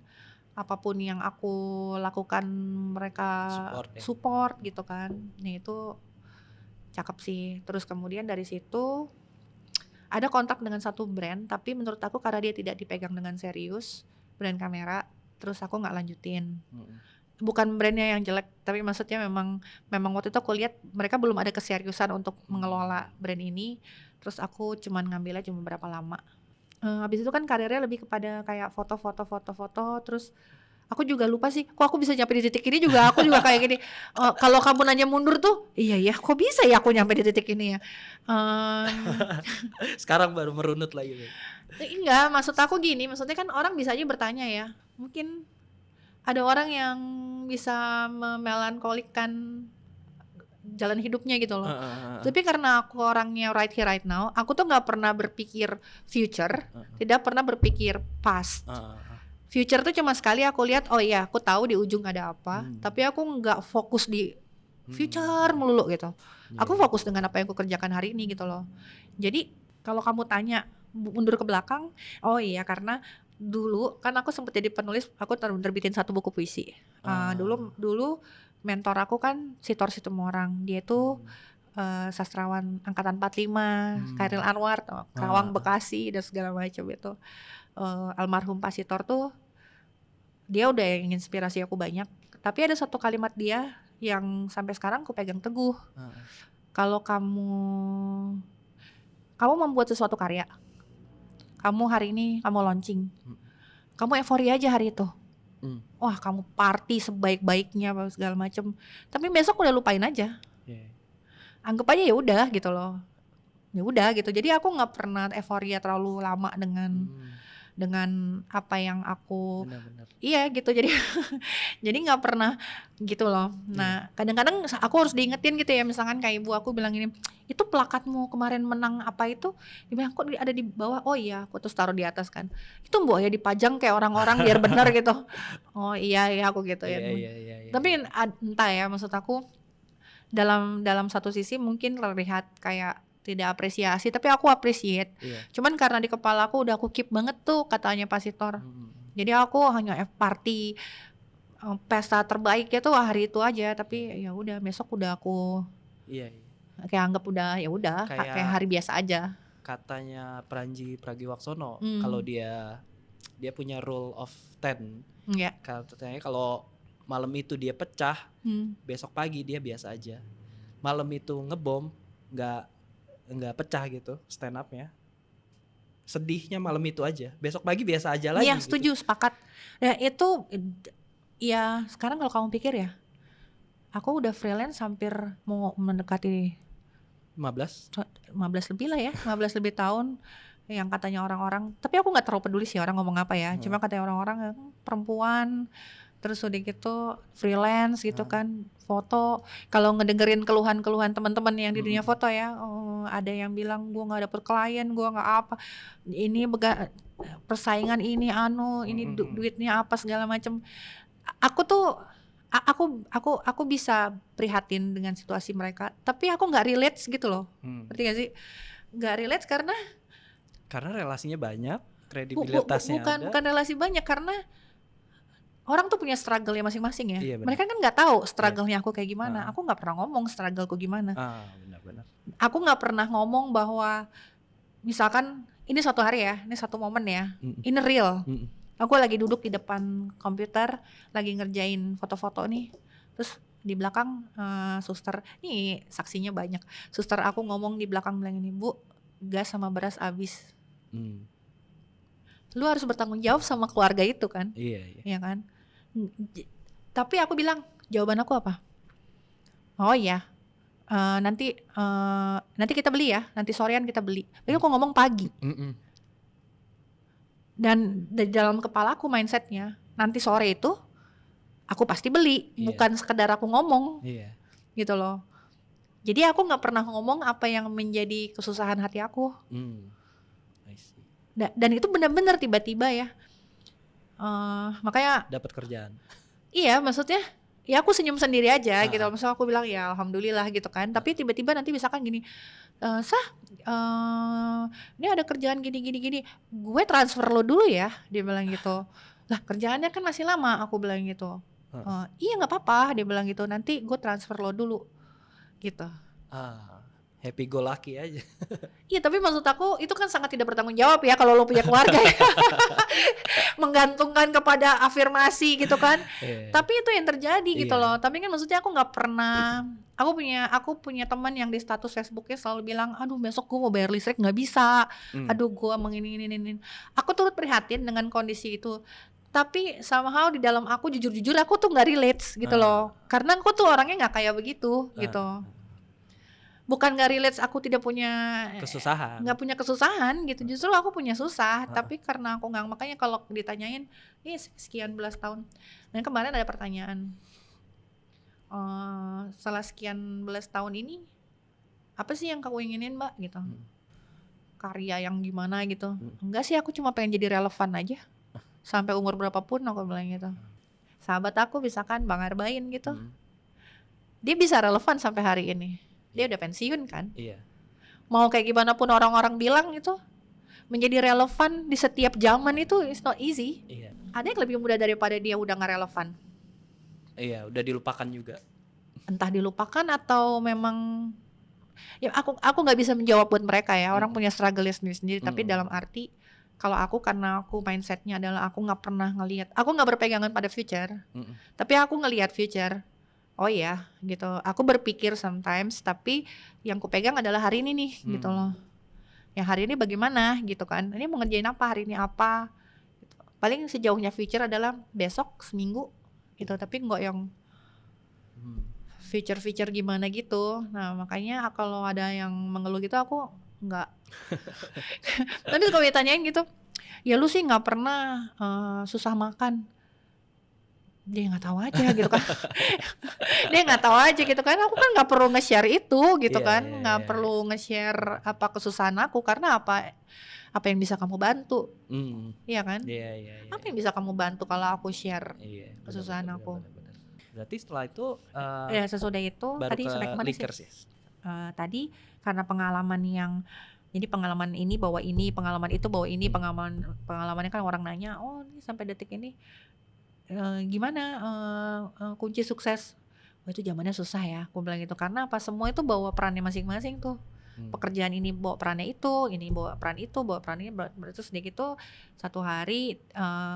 Apapun yang aku lakukan mereka support gitu kan. Nah itu cakep sih. Terus kemudian dari situ ada kontak dengan satu brand, tapi menurut aku karena dia tidak dipegang dengan serius, brand kamera, terus aku nggak lanjutin. Bukan brandnya yang jelek, tapi maksudnya memang waktu itu aku lihat mereka belum ada keseriusan untuk mengelola brand ini. Terus aku cuman ngambilnya cuma berapa lama. Habis itu kan karirnya lebih kepada kayak foto. Terus aku juga lupa sih, kok aku bisa nyampe di titik ini juga. Aku juga kayak gini. Kalau kamu nanya mundur tuh, iya ya, kok bisa ya aku nyampe di titik ini ya. Sekarang baru merunut lagi. Enggak, maksud aku gini, maksudnya kan orang bisa aja bertanya ya. Mungkin ada orang yang bisa memelankolikkan jalan hidupnya gitu loh. Tapi karena aku orangnya right here right now, aku tuh nggak pernah berpikir future, tidak pernah berpikir past. Future tuh cuma sekali aku lihat, oh iya aku tahu di ujung ada apa, tapi aku nggak fokus di future melulu gitu. Aku fokus dengan apa yang aku kerjakan hari ini gitu loh. Jadi kalau kamu tanya mundur ke belakang, oh iya karena dulu kan aku sempat jadi penulis, aku terbitin 1 buku puisi. Dulu mentor aku kan Sitor Situmorang, dia tuh sastrawan angkatan 45, Khairil Anwar, Karawang Bekasi dan segala macam itu. Almarhum Pak Sitor tuh dia udah inspirasi aku banyak. Tapi ada satu kalimat dia yang sampai sekarang aku pegang teguh. Kalau kamu membuat sesuatu karya, kamu hari ini kamu launching, kamu euforia aja hari itu. Wah kamu party sebaik-baiknya segala macem, tapi besok udah lupain aja. Anggap aja ya udah gitu loh, ya udah gitu. Jadi aku nggak pernah euforia terlalu lama dengan dengan apa yang aku Benar-benar. iya gitu. Jadi jadi nggak pernah gitu loh. Iya. Nah kadang-kadang aku harus diingetin gitu ya, misalkan kayak ibu aku bilang ini, itu plakatmu kemarin menang apa itu, dibilang kok ada di bawah. Oh iya, aku terus taruh di atas kan, itu mbok ya dipajang kayak orang-orang biar benar gitu. Oh iya ya, aku gitu ya. Iya iya iya iya. Tapi entah ya, maksud aku dalam dalam satu sisi mungkin terlihat kayak tidak apresiasi, tapi aku appreciate. Iya. Cuman karena di kepala aku udah aku keep banget tuh katanya pasitor. Jadi aku hanya party pesta terbaiknya tuh hari itu aja, tapi ya udah besok udah aku Iya, iya. kayak anggap udah ya udah kayak Kayak hari biasa aja. katanya Pranji Pragiwaksono, kalau dia punya rule of 10. Ya. Katanya kalau malam itu dia pecah, besok pagi dia biasa aja. Malam itu ngebom, nggak pecah gitu stand up-nya. Sedihnya malam itu aja, besok pagi biasa aja lagi. Iya, setuju, gitu. sepakat. Ya itu ya sekarang kalau kamu pikir ya, aku udah freelance hampir mau mendekati 15. 15 lebih lah ya, 15 lebih tahun. Yang katanya orang-orang, tapi aku nggak terlalu peduli sih orang ngomong apa ya. Cuma katanya orang-orang perempuan, terus udah gitu freelance gitu kan, foto. Kalau ngedengerin keluhan-keluhan teman-teman yang di dunia foto ya, ada yang bilang gue nggak dapet klien, gue nggak apa, ini persaingan ini ini duitnya apa segala macam. Aku tuh aku bisa prihatin dengan situasi mereka, tapi aku nggak relate gitu loh. Ngerti gak sih? Nggak relate karena relasinya banyak, kredibilitasnya ada. bukan relasi banyak, karena orang tuh punya struggle-nya masing-masing ya. Iya, benar. Mereka kan nggak tahu struggle-nya aku kayak gimana. Aku nggak pernah ngomong struggle-ku gimana. Benar-benar. Aku nggak pernah ngomong bahwa misalkan ini suatu hari ya, ini satu momen ya, ini real. Aku lagi duduk di depan komputer, lagi ngerjain foto-foto nih, terus di belakang suster, nih saksinya banyak. Suster aku ngomong di belakang bilang ini, Bu, gas sama beras habis. Lu harus bertanggung jawab sama keluarga itu kan. Iya kan. Tapi aku bilang, jawaban aku apa? Oh iya, nanti kita beli ya, nanti sorean kita beli. Tapi aku ngomong pagi. Dan dari dalam kepala aku mindsetnya, nanti sore itu aku pasti beli, bukan sekedar aku ngomong. Gitu loh. Jadi aku nggak pernah ngomong apa yang menjadi kesusahan hati aku. I see. Dan itu benar-benar tiba-tiba ya. Makanya dapat kerjaan. Iya, maksudnya ya aku senyum sendiri aja gitu. Maksudnya aku bilang ya alhamdulillah gitu kan. Tapi tiba-tiba nanti misalkan gini, ini ada kerjaan gini. Gue transfer lo dulu ya, dia bilang gitu. Lah kerjaannya kan masih lama, aku bilang gitu. Iya nggak apa-apa, dia bilang gitu. Nanti gue transfer lo dulu, gitu. Happy go lucky aja. Iya, tapi maksud aku itu kan sangat tidak bertanggung jawab ya kalau lo punya keluarga ya. Menggantungkan kepada afirmasi gitu kan. Tapi itu yang terjadi gitu loh. Tapi kan maksudnya aku nggak pernah. Aku punya teman yang di status Facebooknya selalu bilang, aduh besok gue mau bayar listrik nggak bisa. Aduh gue mengini. Aku turut prihatin dengan kondisi itu. Tapi somehow di dalam aku jujur aku tuh nggak relate gitu loh. Karena aku tuh orangnya nggak kayak begitu gitu. Bukan gak relate, aku tidak punya kesusahan, nggak punya kesusahan gitu, justru aku punya susah. Tapi karena aku nggak, makanya kalau ditanyain ini sekian belas tahun, dan kemarin ada pertanyaan, setelah sekian belas tahun ini apa sih yang kamu inginin Mbak gitu, karya yang gimana gitu. Enggak sih, aku cuma pengen jadi relevan aja sampai umur berapapun, aku bilang gitu. Sahabat aku misalkan Bang Arbain gitu, dia bisa relevan sampai hari ini. Dia udah pensiun kan. Mau kayak gimana pun orang-orang bilang itu, menjadi relevan di setiap zaman itu it's not easy. Ada yang lebih mudah daripada dia udah gak relevan. Udah dilupakan juga. Entah dilupakan atau memang ya aku gak bisa menjawab buat mereka ya. Orang punya struggle-nya sendiri-sendiri. Tapi dalam arti kalau aku, karena aku mindsetnya adalah aku gak pernah ngelihat, aku gak berpegangan pada future, tapi aku ngelihat future. Oh iya gitu, aku berpikir sometimes, tapi yang ku pegang adalah hari ini nih gitu loh. Yang hari ini bagaimana gitu kan, ini mau ngerjain apa hari ini apa gitu. Paling sejauhnya future adalah besok seminggu gitu, tapi enggak yang future gimana gitu. Nah makanya kalau ada yang mengeluh gitu aku enggak. Tapi kalau ditanyain gitu, ya lu sih nggak pernah susah makan. Dia nggak tahu aja gitu kan. Dia nggak tahu aja gitu kan. Aku kan nggak perlu nge-share itu gitu Iya, kan. iya, Nggak iya, iya. perlu nge-share apa kesusahan aku karena apa yang bisa kamu bantu, Hmm. iya kan? Iya, iya, iya, Apa iya. yang bisa kamu bantu kalau aku share Iya, benar, kesusahan benar, benar, aku? benar, benar. Berarti setelah itu Ya sesudah itu baru tadi ke sampai kemana sih? Linkers ya? Tadi karena jadi pengalaman ini bawa ini, pengalaman itu bawa ini, pengalamannya kan orang nanya, oh ini sampai detik ini gimana kunci sukses? Oh itu zamannya susah ya, aku bilang gitu karena apa semua itu bawa perannya masing-masing tuh. Pekerjaan ini bawa perannya itu, ini bawa peran itu, bawa peran ini, terus dia gitu satu hari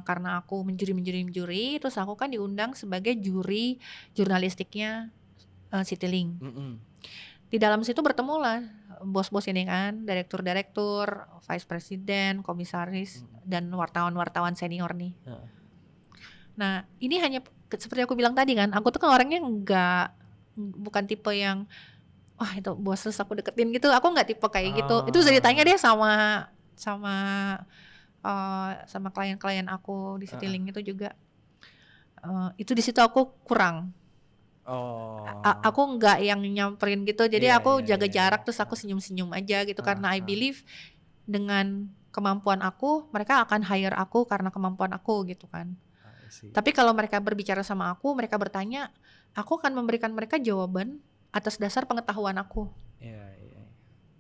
karena aku menjuri, terus aku kan diundang sebagai juri jurnalistiknya Citylink. Di dalam situ bertemulah bos-bos ini kan, direktur-direktur, vice president, komisaris, dan wartawan-wartawan senior nih. Nah ini hanya seperti aku bilang tadi kan, aku tuh kan orangnya bukan tipe yang wah itu bos terus aku deketin gitu, aku nggak tipe kayak gitu. Itu bisa ditanya deh sama klien-klien aku di Citylink itu juga. Itu di situ aku kurang. Aku nggak yang nyamperin gitu, jadi Iya, aku iya, jaga iya, jarak iya. terus aku senyum-senyum aja gitu karena I believe dengan kemampuan aku mereka akan hire aku karena kemampuan aku gitu kan. I see. Tapi kalau mereka berbicara sama aku, mereka bertanya, aku akan memberikan mereka jawaban atas dasar pengetahuan aku. Iya, iya.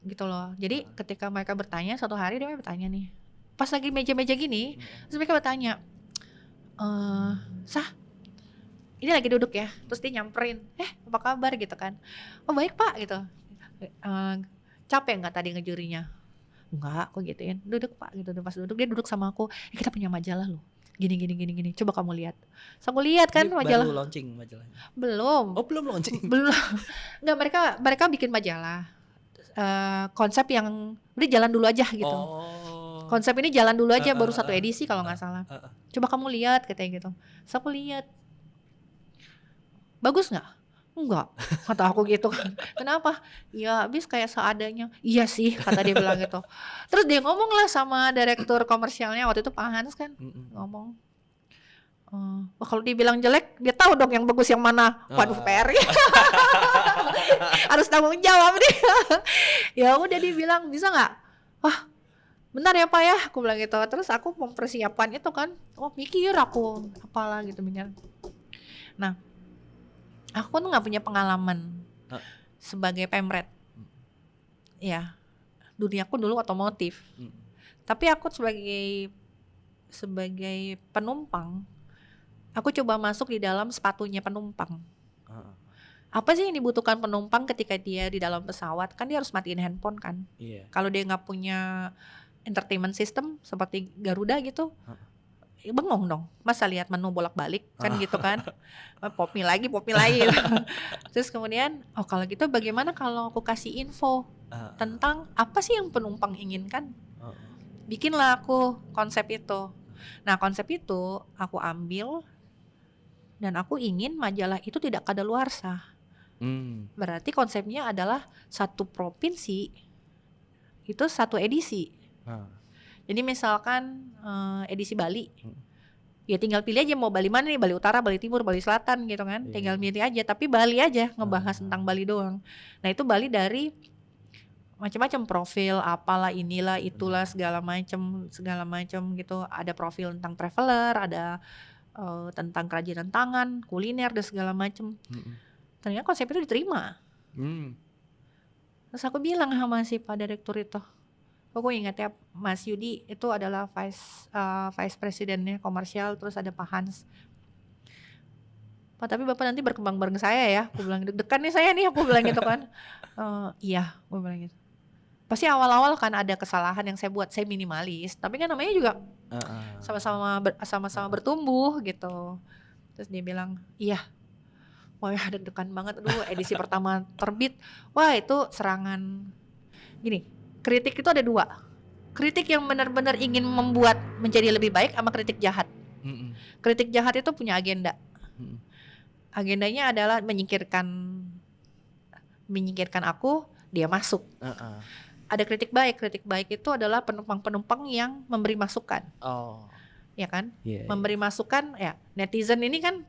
Gitu loh. Jadi ketika mereka bertanya, suatu hari dia bertanya nih, pas lagi meja-meja gini, terus mereka bertanya, Sah, ini lagi duduk ya, terus dia nyamperin, apa kabar gitu kan, oh baik pak gitu, capek nggak tadi ngejurinya? Enggak, aku gituin, duduk pak gitu, pas duduk dia duduk sama aku, kita punya majalah loh, gini, coba kamu lihat. So aku lihat kan Ini majalah. baru launching majalahnya? Belum. Oh belum launching? Belum. Nggak, mereka bikin majalah. Konsep yang udah jalan dulu aja gitu. Konsep ini jalan dulu aja, baru 1 edisi kalau nggak salah. Coba kamu lihat katanya gitu. So aku lihat. Bagus nggak? Enggak, kata aku gitu kan. Kenapa? Ya habis kayak seadanya. Iya sih, kata dia bilang gitu. Terus dia ngomong lah sama direktur komersialnya waktu itu Pak Hans kan, ngomong, wah kalau dia bilang jelek, dia tahu dong yang bagus yang mana. Waduh PR ya. Harus tanggung jawab dia. Ya udah dia bilang bisa nggak? Wah bentar ya Pak ya, aku bilang gitu. Terus aku mempersiapkan itu kan, mikir aku apalah gitu mikir. Nah aku tuh nggak punya pengalaman sebagai pemret. Ya, duniaku dulu otomotif. Tapi aku sebagai penumpang, aku coba masuk di dalam sepatunya penumpang. Apa sih yang dibutuhkan penumpang ketika dia di dalam pesawat? Kan dia harus matiin handphone kan. Kalau dia nggak punya entertainment system seperti Garuda gitu, bengong dong, masa lihat menu bolak-balik kan gitu kan. Pop mie lagi Terus kemudian kalau gitu bagaimana kalau aku kasih info tentang apa sih yang penumpang inginkan. Bikinlah aku konsep itu. Nah konsep itu aku ambil dan aku ingin majalah itu tidak kadaluarsa. Berarti konsepnya adalah satu provinsi itu 1 edisi. Jadi misalkan edisi Bali, ya tinggal pilih aja mau Bali mana nih, Bali Utara, Bali Timur, Bali Selatan gitu kan. Tinggal milih aja, tapi Bali aja ngebahas tentang Bali doang. Nah itu Bali dari macam-macam profil, apalah inilah itulah segala macam gitu. Ada profil tentang traveler, ada tentang kerajinan tangan, kuliner dan segala macam. Ternyata konsep itu diterima. Terus aku bilang sama si Pak Direktur itu, aku ingat ya Mas Yudi itu adalah vice presidennya komersial, terus ada Pak Hans. Pak tapi Bapak nanti berkembang bareng saya ya, aku bilang deg-degan nih saya nih, aku bilang gitu kan. Iya, aku bilang gitu. Pasti awal-awal kan ada kesalahan yang saya buat, saya minimalis, tapi kan namanya juga sama-sama bertumbuh gitu. Terus dia bilang, iya. Wah ya deg-degan banget, aduh edisi pertama terbit, wah itu serangan. Gini, kritik itu ada 2. Kritik yang benar-benar ingin membuat menjadi lebih baik sama kritik jahat. Kritik jahat itu punya agenda. Agendanya adalah menyingkirkan aku, dia masuk. ada kritik baik. Kritik baik itu adalah penumpang-penumpang yang memberi masukan, Oh, ya kan? iya, iya. Memberi masukan, ya netizen ini kan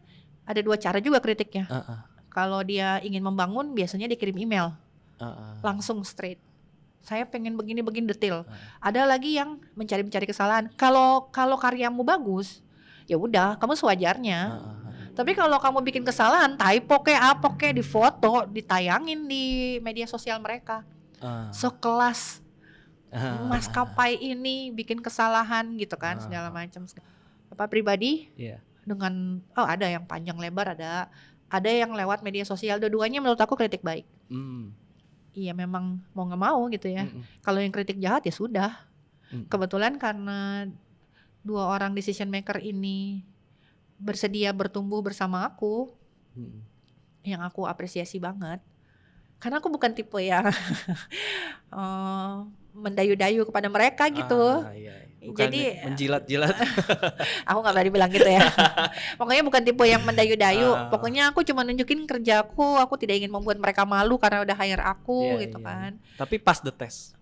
ada 2 cara juga kritiknya. Heeh, Kalau dia ingin membangun biasanya dia kirim email, heeh, langsung straight. Saya pengen begini detail. heeh. Ada lagi yang mencari kesalahan. Kalau karyamu bagus, ya udah kamu sewajarnya. Heeh, heeh. Tapi kalau kamu bikin kesalahan, typo kayak apa kayak, difoto, ditayangin di media sosial mereka. Sekelas maskapai ini bikin kesalahan gitu kan, segala macam. Apa pribadi Iya. dengan ada yang panjang lebar, ada yang lewat media sosial. Dua-duanya menurut aku kritik baik. Iya memang mau nggak mau gitu ya. Kalau yang kritik jahat ya sudah. Kebetulan karena 2 orang decision maker ini bersedia bertumbuh bersama aku, yang aku apresiasi banget. Karena aku bukan tipe yang mendayu-dayu kepada mereka gitu. Iya. Bukan Jadi menjilat-jilat. aku nggak berani bilang gitu ya. Pokoknya bukan tipe yang mendayu-dayu. Pokoknya aku cuma nunjukin kerjaku. Aku tidak ingin membuat mereka malu karena udah hire aku gitu kan. Tapi pas the test.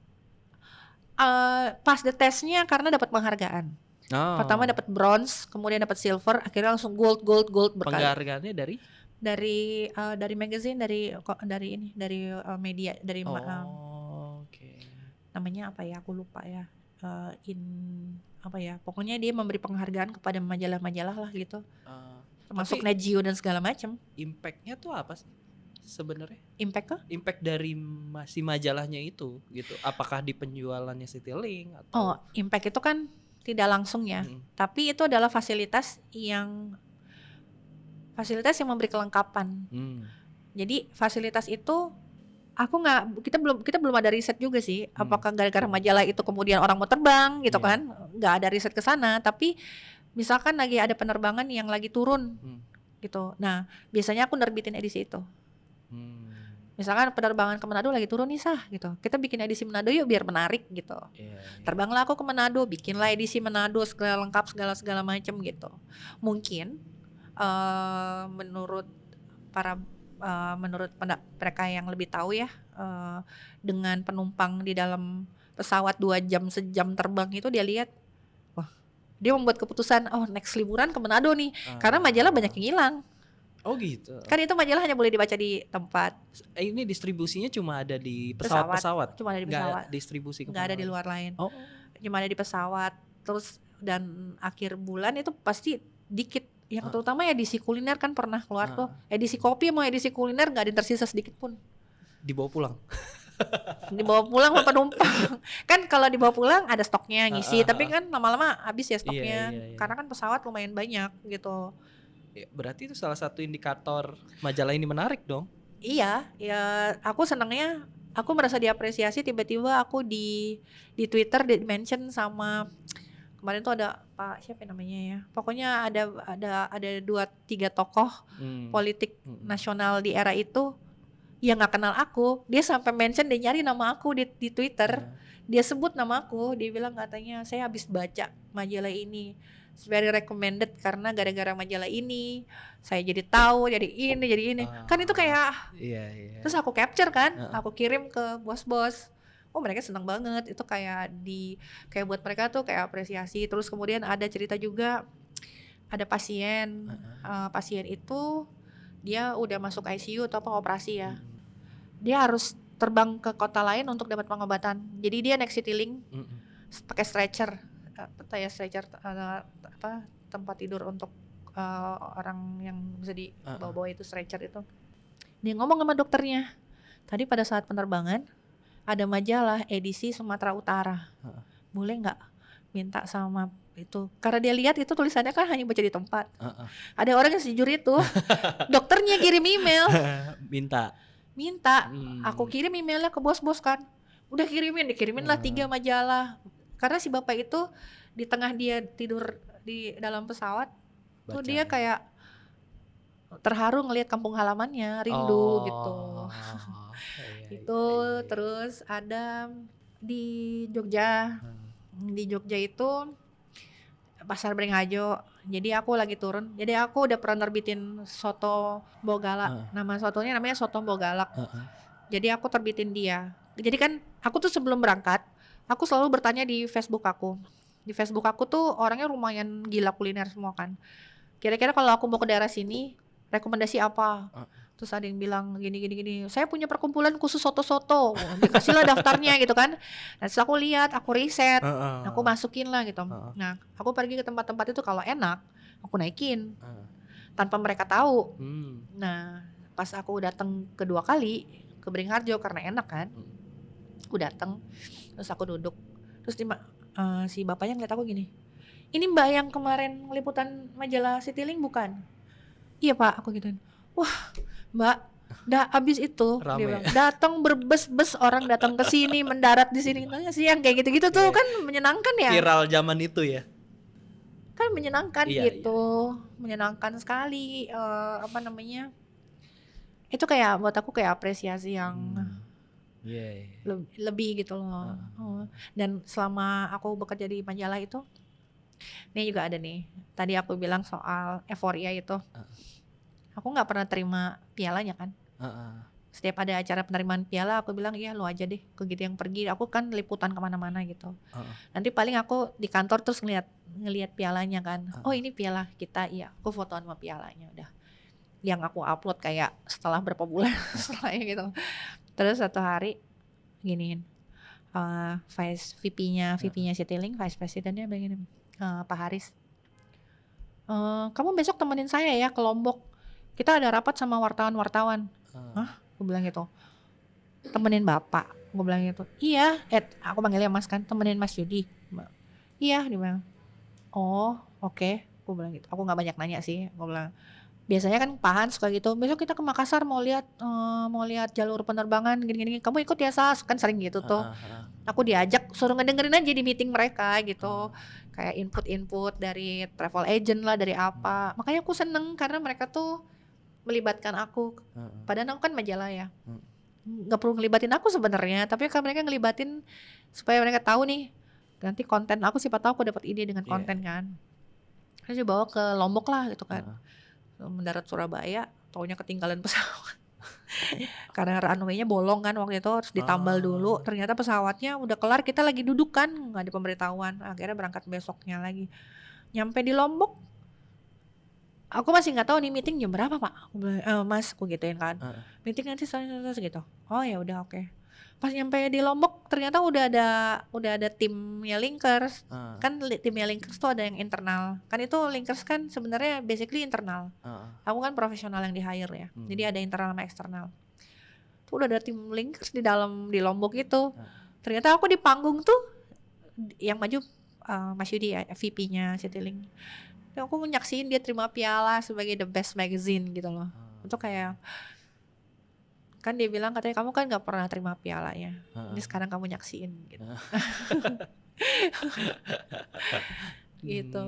Pas the testnya karena dapat penghargaan. Pertama dapat bronze, kemudian dapat silver, akhirnya langsung gold berkali. Penghargaannya dari magazine, dari media, dari namanya apa ya, aku lupa ya. Pokoknya dia memberi penghargaan kepada majalah-majalah lah gitu. Termasuk Net Geo dan segala macam. Impact-nya tuh apa sih sebenarnya? Impact dari si majalahnya itu gitu. Apakah di penjualannya Citylink atau? Impact itu kan tidak langsung ya. Tapi itu adalah fasilitas yang memberi kelengkapan. Jadi fasilitas itu kita belum ada riset juga sih. Apakah gara-gara majalah itu kemudian orang mau terbang gitu kan? Nggak ada riset ke sana. Tapi misalkan lagi ada penerbangan yang lagi turun gitu. Nah biasanya aku nerbitin edisi itu. Misalkan penerbangan ke Manado lagi turun nih gitu. Kita bikin edisi Manado yuk biar menarik gitu. Terbanglah aku ke Manado, bikinlah edisi Manado segala lengkap segala macam gitu. Mungkin menurut mereka yang lebih tahu ya, dengan penumpang di dalam pesawat 2 jam sejam terbang itu dia lihat, wah dia membuat keputusan next liburan ke Manado nih, karena majalah banyak yang hilang. Oh gitu. Kan itu majalah hanya boleh dibaca di tempat. Ini distribusinya cuma ada di pesawat. Cuma ada di pesawat. Nggak distribusi nggak ada di luar lain. Cuma ada di pesawat. Terus dan akhir bulan itu pasti dikit. Yang terutama edisi kuliner kan pernah keluar tuh. Edisi kopi mau edisi kuliner nggak ada yang tersisa sedikit pun. Dibawa pulang. Dibawa pulang sama penumpang. Kan kalau dibawa pulang ada stoknya ngisi, tapi kan lama-lama habis ya stoknya. Iya. Karena kan pesawat lumayan banyak gitu. Ya, berarti itu salah satu indikator majalah ini menarik dong. Iya, ya aku senangnya, aku merasa diapresiasi. Tiba-tiba aku di Twitter di mention sama, kemarin tuh ada Pak siapa namanya ya, pokoknya ada 2-3 tokoh politik nasional di era itu yang nggak kenal aku. Dia sampai mention, dia nyari nama aku di Twitter. Dia sebut nama aku, dia bilang katanya saya habis baca majalah ini, very recommended karena gara-gara majalah ini saya jadi tahu jadi ini. Kan itu kayak terus aku capture kan, aku kirim ke bos-bos. Mereka senang banget. Itu kayak buat mereka tuh kayak apresiasi. Terus kemudian ada cerita juga, ada pasien itu dia udah masuk ICU atau operasi ya. Dia harus terbang ke kota lain untuk dapat pengobatan. Jadi dia naik Citylink pakai stretcher. Tempat tidur untuk orang yang bisa dibawa itu, stretcher itu. Dia ngomong sama dokternya, tadi pada saat penerbangan ada majalah edisi Sumatera Utara, boleh nggak minta sama itu, karena dia lihat itu tulisannya kan hanya baca di tempat. Ada orang yang sejujur itu. Dokternya kirim email minta aku kirim emailnya ke bos-bos kan, udah dikirimin lah 3 majalah. Karena si bapak itu di tengah dia tidur di dalam pesawat tuh dia kayak terharu ngelihat kampung halamannya, rindu gitu. Itu terus ada di Jogja. Di Jogja itu Pasar Beringharjo. Jadi aku lagi turun. Jadi aku udah pernah terbitin soto Bogalak. Nama sotonya namanya soto Bogalak. Jadi aku terbitin dia. Jadi kan aku tuh sebelum berangkat, aku selalu bertanya di Facebook aku. Di Facebook aku tuh orangnya lumayan gila kuliner semua kan. Kira-kira kalau aku mau ke daerah sini, rekomendasi apa? Heeh. Terus ada yang bilang gini gini gini. Saya punya perkumpulan khusus soto-soto. Wah, dikasihlah daftarnya gitu kan. Nah, terus aku lihat, aku riset, aku Heeh. masukin lah gitu. Heeh. Nah, aku pergi ke tempat-tempat itu kalau enak, aku naikin Heeh. tanpa mereka tahu. Hmm. Nah, pas aku datang kedua kali ke Beringharjo karena enak kan, Hmm. aku datang, terus aku duduk, terus si bapaknya ngeliat aku gini, ini mbak yang kemarin liputan majalah Citylink bukan? Iya pak, aku gituin. Wah mbak, dah abis itu dia Rame. bilang datang berbes-bes orang datang ke sini mendarat di sini sih yang kayak gitu-gitu tuh Iya. kan menyenangkan ya, Viral zaman itu ya. kan menyenangkan Iya, gitu, menyenangkan sekali. Apa namanya? Itu kayak buat aku kayak apresiasi yang Iya. lebih gitu loh. Dan selama aku bekerja di majalah itu, ini juga ada nih. Tadi aku bilang soal euforia itu. Aku nggak pernah terima pialanya kan. Setiap ada acara penerimaan piala, aku bilang iya lu aja deh. Aku gitu yang pergi. Aku kan liputan kemana-mana gitu. Nanti paling aku di kantor terus ngelihat pialanya kan. Oh ini piala kita, iya. Aku fotoan sama pialanya udah. Yang aku upload kayak setelah berapa bulan setelahnya gitu. Terus satu hari giniin, Vice VP-nya Citylink, Vice Presidennya begini, Pak Haris, kamu besok temenin saya ya ke Lombok, kita ada rapat sama wartawan. Hah? Gue bilang gitu, temenin bapak? Gue bilang gitu, iya, aku panggilnya Mas kan, temenin Mas Yudi. Iya, dia bilang, oh oke. Gue bilang gitu, aku gak banyak nanya sih, gue bilang biasanya kan Pak Hans suka gitu, besok kita ke Makassar mau lihat jalur penerbangan gini-gini, kamu ikut ya Sas, kan sering gitu tuh. Aku diajak suruh ngedengerin aja di meeting mereka gitu, kayak input dari travel agent lah, dari apa. Makanya aku seneng karena mereka tuh melibatkan aku, padahal aku kan majalah ya, nggak perlu ngelibatin aku sebenarnya, tapi kan mereka ngelibatin supaya mereka tahu nih nanti konten aku, siapa tahu aku dapat ide dengan konten kan. Terus dibawa ke Lombok lah gitu kan. Mendarat Surabaya, taunya ketinggalan pesawat. Karena runway-nya bolong kan waktu itu, harus ditambal dulu. Ternyata pesawatnya udah kelar, kita lagi duduk kan, nggak ada pemberitahuan. Akhirnya berangkat besoknya lagi. Nyampe di Lombok, aku masih nggak tahu nih meeting jam berapa pak. Aku bilang, Mas, aku gituin kan. Meeting nanti segitu. Oh ya udah oke. Pas nyampe di Lombok ternyata udah ada timnya Linkers. Kan timnya Linkers tuh ada yang internal. Kan itu Linkers kan sebenarnya basically internal. Aku kan profesional yang di hire ya. Jadi ada internal sama eksternal. Tuh udah ada tim Linkers di Lombok itu. Ternyata aku di panggung tuh yang maju Mas Yudi ya, VP-nya Citylink. Aku nyaksiin dia terima piala sebagai the best magazine gitu loh. Itu kayak kan dia bilang katanya kamu kan nggak pernah terima pialanya, ini sekarang kamu nyaksiin gitu. Gitu.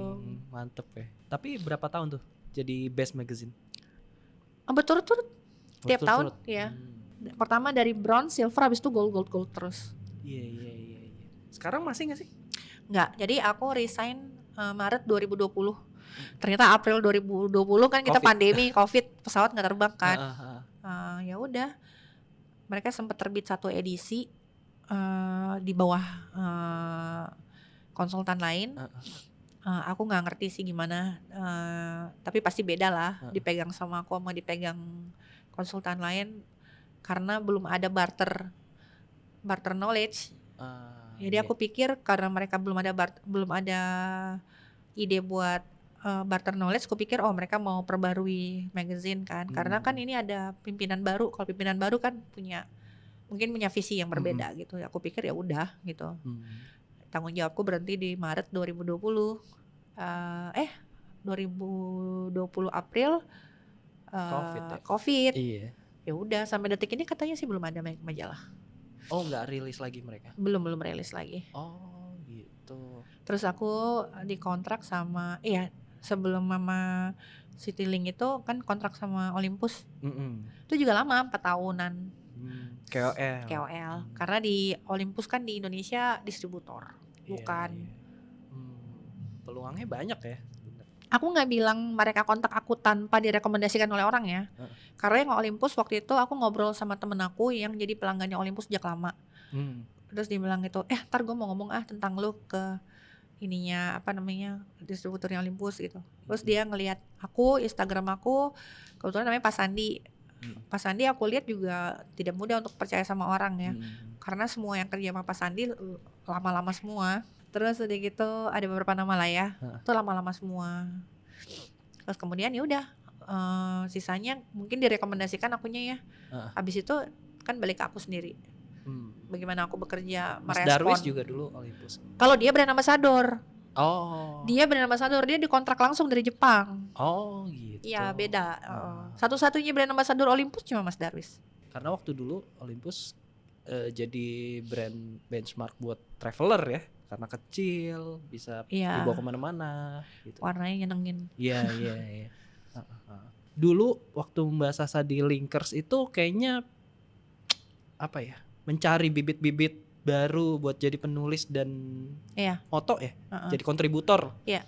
Mantep ya. Tapi berapa tahun tuh jadi best magazine? Berturut-turut tiap tahun ya. Pertama dari bronze, silver, habis itu gold terus. Iya. Sekarang masih nggak sih? Nggak. Jadi aku resign Maret 2020. Ternyata April 2020 kan kita pandemi, COVID, pesawat nggak terbang kan. Ya udah. Mereka sempat terbit satu edisi di bawah konsultan lain. Aku nggak ngerti sih gimana, tapi pasti beda lah. Dipegang sama aku sama dipegang konsultan lain karena belum ada barter knowledge. Jadi aku pikir karena mereka belum ada ide buat barter knowledge, aku pikir mereka mau perbarui magazine kan, karena kan ini ada pimpinan baru. Kalau pimpinan baru kan mungkin punya visi yang berbeda gitu. Aku pikir ya udah gitu. Tanggung jawabku berhenti di Maret 2020. 2020 April COVID. Iya. Ya udah sampai detik ini katanya sih belum ada majalah. Oh, nggak rilis lagi mereka? Belum rilis lagi. Oh gitu. Terus aku dikontrak sama sebelum Mama Citylink itu kan kontrak sama Olympus. Itu juga lama, 4 tahunan. KOL. Karena di Olympus kan di Indonesia distributor, bukan. Peluangnya banyak ya. Aku nggak bilang mereka kontak aku tanpa direkomendasikan oleh orang ya. Karena yang Olympus waktu itu aku ngobrol sama temen aku yang jadi pelanggannya Olympus sejak lama. Terus dia bilang gitu, ntar gue mau ngomong tentang lu ke ininya apa namanya distributornya Olympus gitu. Terus dia ngelihat aku Instagram aku, kebetulan namanya Pak Sandi. Pak Sandi aku lihat juga tidak mudah untuk percaya sama orang ya, karena semua yang kerja sama Pak Sandi lama-lama semua. Terus udah gitu ada beberapa nama lah ya, itu lama-lama semua. Terus kemudian ya udah sisanya mungkin direkomendasikan akunya ya. Habis itu kan balik ke aku sendiri. Bagaimana aku bekerja Mas merespon. Darwis juga dulu Olympus. Kalau dia brand ambassador. Oh. Dia brand ambassador, dia dikontrak langsung dari Jepang. Oh gitu. Iya beda. Satu-satunya brand ambassador Olympus cuma Mas Darwis. Karena waktu dulu Olympus jadi brand benchmark buat traveler ya, karena kecil bisa dibawa kemana-mana. Gitu. Warnanya nyenengin. Iya. Dulu waktu Mbak Sasa di Linkers itu kayaknya apa ya? Mencari bibit-bibit baru buat jadi penulis dan foto ya, jadi kontributor. Iya.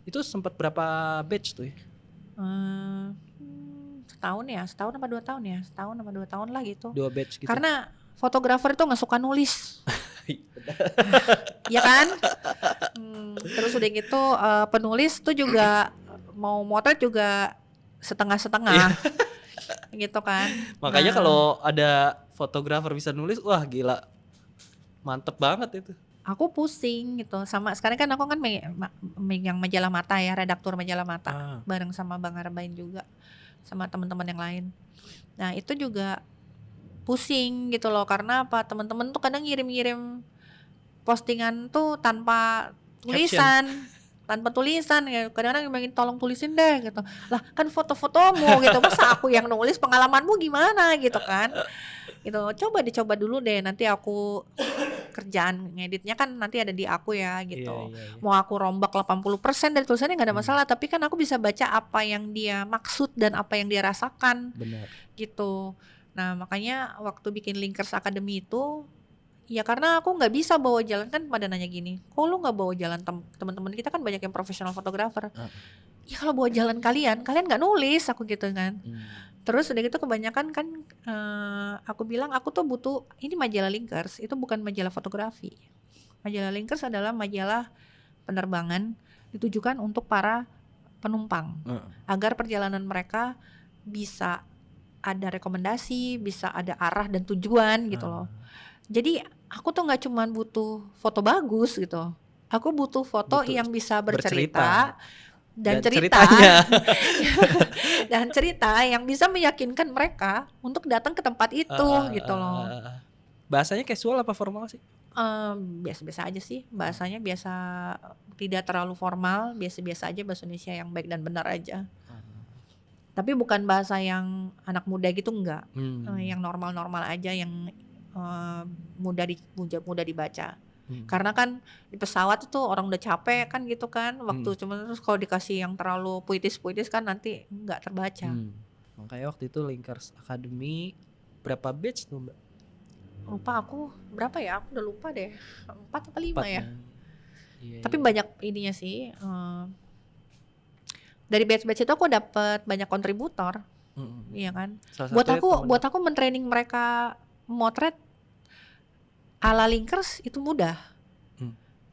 Itu sempat berapa batch tuh ya? Setahun apa 2 tahun ya, setahun apa 2 tahun lah gitu. 2 batch gitu. Karena fotografer itu nggak suka nulis, ya kan? Terus udah gitu penulis tuh juga mau motret juga setengah-setengah, gitu kan. Makanya kalau ada fotografer bisa nulis, wah gila, mantep banget itu. Aku pusing gitu sama sekarang kan aku kan megang majalah Mata ya, redaktur majalah Mata bareng sama Bang Arbain juga sama teman-teman yang lain. Nah itu juga pusing gitu loh, karena apa, teman-teman tuh kadang ngirim-ngirim postingan tuh tanpa tulisan. Tanpa tulisan ya, kadang-kadang ngomongin tolong tulisin deh gitu. Lah kan foto-fotomu gitu, masa aku yang nulis, pengalamanmu gimana gitu kan. Gitu, coba dulu deh, nanti aku kerjaan ngeditnya kan nanti ada di aku ya gitu. Mau aku rombak 80% dari tulisannya gak ada masalah, tapi kan aku bisa baca apa yang dia maksud dan apa yang dia rasakan. Benar. Gitu. Nah makanya waktu bikin Linkers Academy itu ya karena aku nggak bisa bawa jalan, kan pada nanya gini, kok lu nggak bawa jalan teman-teman kita kan banyak yang profesional fotografer. Ya kalau bawa jalan kalian nggak nulis, aku gitu kan. Terus udah gitu kebanyakan kan aku bilang aku tuh butuh, ini majalah Linkers itu bukan majalah fotografi. Majalah Linkers adalah majalah penerbangan, ditujukan untuk para penumpang agar perjalanan mereka bisa ada rekomendasi, bisa ada arah dan tujuan gitu loh. Jadi aku tuh nggak cuma butuh foto bagus gitu, aku butuh foto yang bisa bercerita dan cerita dan cerita yang bisa meyakinkan mereka untuk datang ke tempat itu gitu loh. Bahasanya casual apa formal sih? Biasa-biasa aja sih, bahasanya biasa, tidak terlalu formal, biasa-biasa aja, bahasa Indonesia yang baik dan benar aja. Tapi bukan bahasa yang anak muda gitu, enggak. Yang normal-normal aja, yang mudah dibaca. Karena kan di pesawat itu orang udah capek kan gitu kan, waktu cuma terus kalau dikasih yang terlalu puitis kan nanti nggak terbaca. Makanya waktu itu Linkers Academy berapa batch tuh Mbak? Lupa aku berapa ya, aku udah lupa deh, 4 atau 5 ya. Tapi Iya. banyak ininya sih. Dari batch-batch itu aku dapat banyak kontributor, iya kan. Buat aku mentraining mereka motret ala Linkers itu mudah.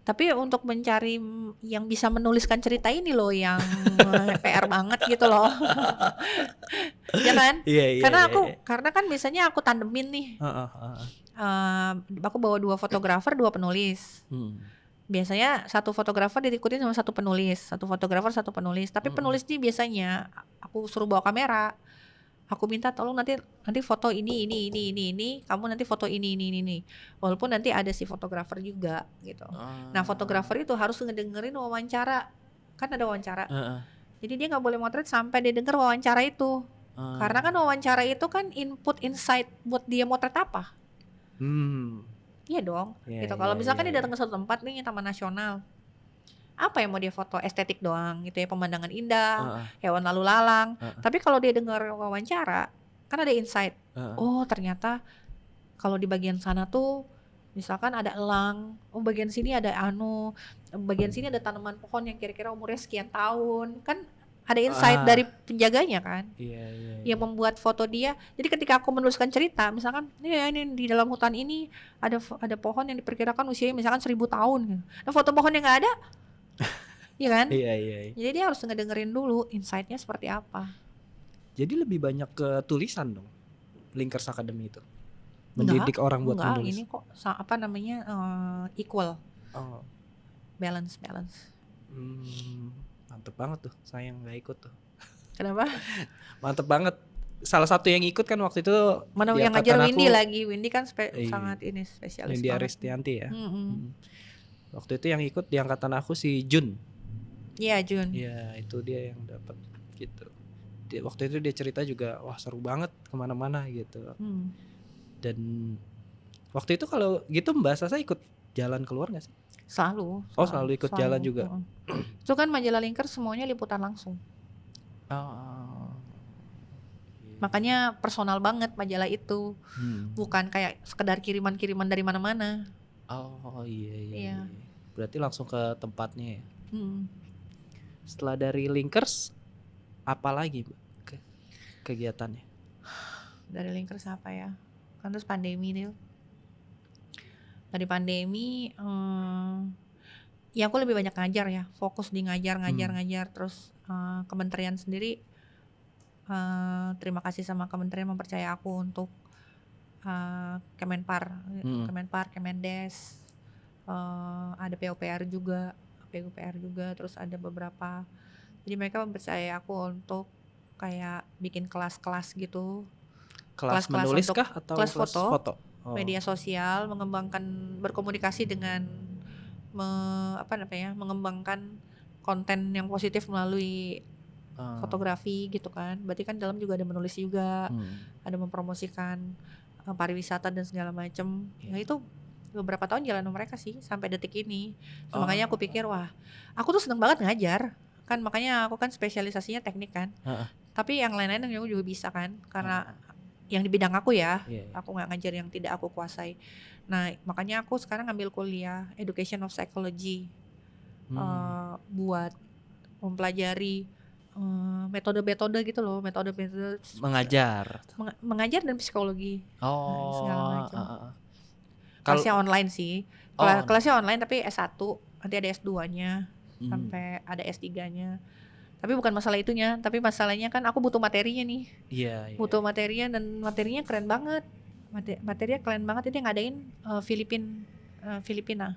Tapi untuk mencari yang bisa menuliskan cerita ini loh yang PR banget gitu loh. Ya kan? Karena kan biasanya aku tandemin nih. Aku bawa 2 fotografer, 2 penulis. Biasanya 1 fotografer diikutin sama 1 penulis, 1 fotografer 1 penulis. Tapi penulis nih biasanya aku suruh bawa kamera. Aku minta tolong nanti foto ini, kamu nanti foto ini. Walaupun nanti ada si fotografer juga gitu. Nah fotografer itu harus ngedengerin wawancara, kan ada wawancara. Jadi dia nggak boleh motret sampai dia denger wawancara itu. Karena kan wawancara itu kan input insight buat dia motret apa. Iya dong. Gitu. Kalau misalkan dia datang ke suatu tempat nih, Taman Nasional, apa yang mau dia foto, estetik doang gitu ya, pemandangan indah, hewan lalu lalang. Tapi kalau dia dengar wawancara kan ada insight. Oh ternyata kalau di bagian sana tuh misalkan ada elang, bagian sini ada bagian sini ada tanaman pohon yang kira-kira umurnya sekian tahun. Kan ada insight Ah, dari penjaganya kan, iya iya yang iya. membuat foto dia. Jadi ketika aku menuliskan cerita, misalkan ini di dalam hutan ini ada pohon yang diperkirakan usianya misalkan 1.000 tahun gitu. Nah foto pohonnya nggak ada, ya kan? Iya iya iya. Jadi dia harus ngedengerin dulu insight-nya seperti apa. Jadi lebih banyak ke tulisan dong, Linkers Academy itu. Enggak, Mendidik orang buat enggak, ini menulis. kok apa namanya equal, Oh, balance. mantep banget tuh. Sayang nggak ikut tuh. Kenapa? Mantep banget. Salah satu yang ikut kan waktu itu Mana di yang ngajar angkatan Windy aku, lagi, Windy kan sangat ini spesialis Windy banget. Aristianti ya. Mm-mm. Waktu itu yang ikut di angkatan aku si Jun. Iya Jun. Iya itu dia yang dapat gitu. Waktu itu dia cerita juga, wah seru banget kemana-mana gitu. Dan waktu itu kalau gitu Mbak Sasa ikut jalan keluar nggak sih? Selalu. Oh selalu ikut jalan juga. Itu kan majalah Linker semuanya liputan langsung. Oh. Makanya personal banget majalah itu. Bukan kayak sekedar kiriman-kiriman dari mana-mana. Oh iya. Iya. Berarti langsung ke tempatnya ya. Setelah dari Linkers, apa lagi kegiatannya? Dari Linkers apa ya? Kan terus pandemi nih. Dari pandemi, ya aku lebih banyak ngajar ya. Fokus di ngajar. Terus kementerian sendiri, terima kasih sama kementerian mempercaya aku untuk Kemenpar, Kemendes, ada PUPR juga, terus ada beberapa. Jadi mereka mempercayai aku untuk kayak bikin kelas-kelas gitu. Kelas Kelas-kelas menulis untuk kah atau kelas kelas foto, foto? Oh. media sosial, mengembangkan berkomunikasi dengan mengembangkan konten yang positif melalui fotografi gitu kan. Berarti kan dalam juga ada menulis juga, ada mempromosikan pariwisata dan segala macam. Nah itu beberapa tahun jalan sama mereka sih sampai detik ini. Makanya aku pikir wah, aku tuh seneng banget ngajar. Kan makanya aku kan spesialisasinya teknik kan. Tapi yang lain-lain yang juga bisa kan, karena yang di bidang aku ya. Aku nggak ngajar yang tidak aku kuasai. Nah makanya aku sekarang ngambil kuliah Education of Psychology, buat mempelajari metode-metode gitu loh, metode mengajar dan psikologi. Segala macam. Kelasnya online sih. Kelasnya online tapi S1, nanti ada S2-nya, sampai ada S3-nya. Tapi bukan masalah itunya, tapi masalahnya kan aku butuh materinya nih. Iya. Butuh materinya, dan materinya keren banget. Materinya keren banget, itu yang ngadain Filipina.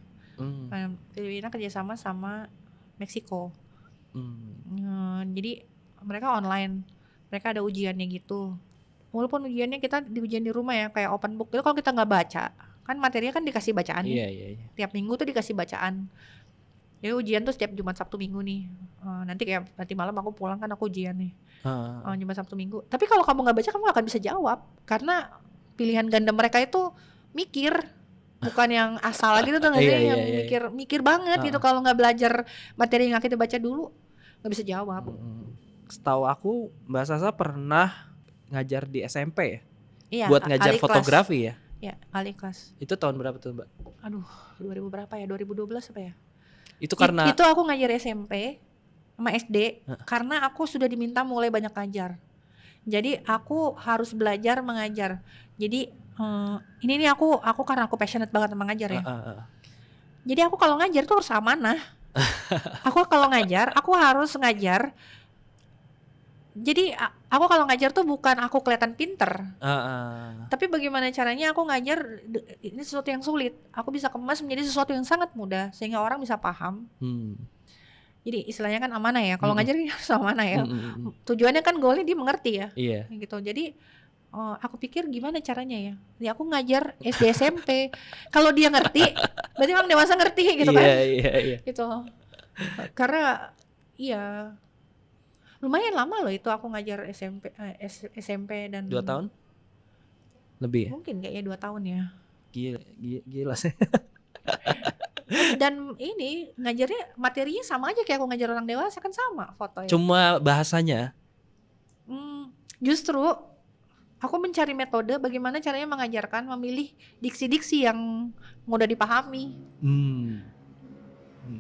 Filipina kerjasama sama Meksiko. Jadi mereka online, mereka ada ujiannya gitu. Walaupun ujiannya kita diujian di rumah ya, kayak open book. Itu kalau kita nggak baca, kan materinya kan dikasih bacaan nih. Iya. Tiap minggu tuh dikasih bacaan. Jadi ujian tuh setiap Jumat Sabtu Minggu nih. Nanti malam aku pulang kan aku ujian nih. Jumat Sabtu Minggu. Tapi kalau kamu nggak baca kamu gak akan bisa jawab, karena pilihan ganda mereka itu mikir, bukan yang asal gitu tuh yang mikir banget gitu. Kalau nggak belajar materi yang kita baca dulu nggak bisa jawab. Setahu aku Mbak Sasa pernah ngajar di SMP ya? Iya, buat ngajar fotografi ya? Iya, alih kelas. Itu tahun berapa tuh Mbak? Aduh, 2000 berapa ya? 2012 apa ya? Itu karena itu aku ngajar SMP sama SD karena aku sudah diminta mulai banyak ngajar. Jadi aku harus belajar mengajar. Jadi ini nih aku karena aku passionate banget sama ngajar ya. Jadi aku kalau ngajar tuh harus amanah. Aku kalau ngajar, aku harus ngajar. Jadi aku kalau ngajar tuh bukan aku kelihatan pinter, tapi bagaimana caranya aku ngajar ini sesuatu yang sulit, aku bisa kemas menjadi sesuatu yang sangat mudah sehingga orang bisa paham. Jadi istilahnya kan amanah ya, kalau ngajar harus amanah ya. Tujuannya kan goalnya dia mengerti ya, gitu. Jadi aku pikir gimana caranya ya. Jadi aku ngajar SD SMP, kalau dia ngerti, berarti orang dewasa ngerti gitu kan. Iya. Gitu. Karena lumayan lama loh itu aku ngajar SMP dan 2 tahun? Lebih ya? Mungkin kayaknya 2 tahun ya. Gila sih. Dan ini ngajarnya materinya sama aja kayak aku ngajar orang dewasa, kan sama fotonya. Cuma bahasanya. Justru aku mencari metode bagaimana caranya mengajarkan, memilih diksi-diksi yang mudah dipahami.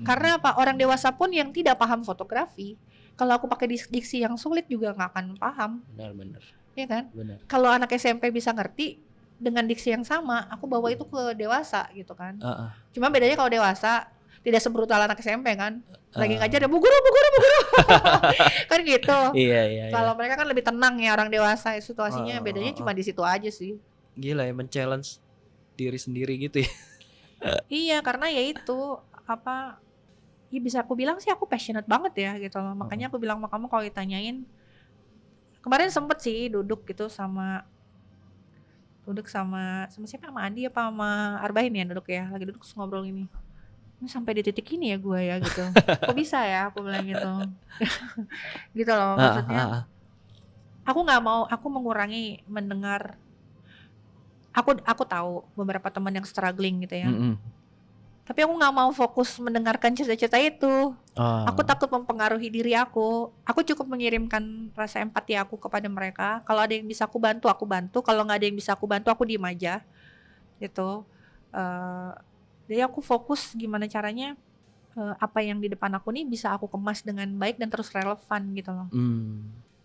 Karena apa? Orang dewasa pun yang tidak paham fotografi, Kalau aku pakai diksi yang sulit juga nggak akan paham, Benar. ya kan? Benar. Kalau anak SMP bisa ngerti dengan diksi yang sama, aku bawa itu ke dewasa gitu kan. Heeh. Cuma bedanya kalau dewasa tidak sebrutal anak SMP kan. Lagi Heeh. ngajar ya bu guru kan gitu. Iya. Kalau mereka kan lebih tenang ya orang dewasa, situasinya bedanya Oh. cuma di situ aja sih. Gila ya, men-challenge diri sendiri gitu ya. Iya, karena ya itu apa? Ya bisa aku bilang sih aku passionate banget ya gitu loh. Makanya aku bilang sama kamu kalau ditanyain, kemarin sempet sih duduk sama siapa, sama Andi apa sama Arbain ya, duduk ya, lagi duduk terus ngobrol ini. Ini sampai di titik ini ya gue ya gitu. Kok bisa ya aku bilang gitu. Gitu loh maksudnya. Aku nggak mau aku mengurangi mendengar. Aku tahu beberapa teman yang struggling gitu ya. Tapi aku nggak mau fokus mendengarkan cerita-cerita itu. Aku takut mempengaruhi diri aku. Aku cukup mengirimkan rasa empati aku kepada mereka. Kalau ada yang bisa aku bantu, aku bantu. Kalau nggak ada yang bisa aku bantu, aku diem aja. Gitu. Jadi aku fokus gimana caranya apa yang di depan aku nih bisa aku kemas dengan baik dan terus relevan gitu loh.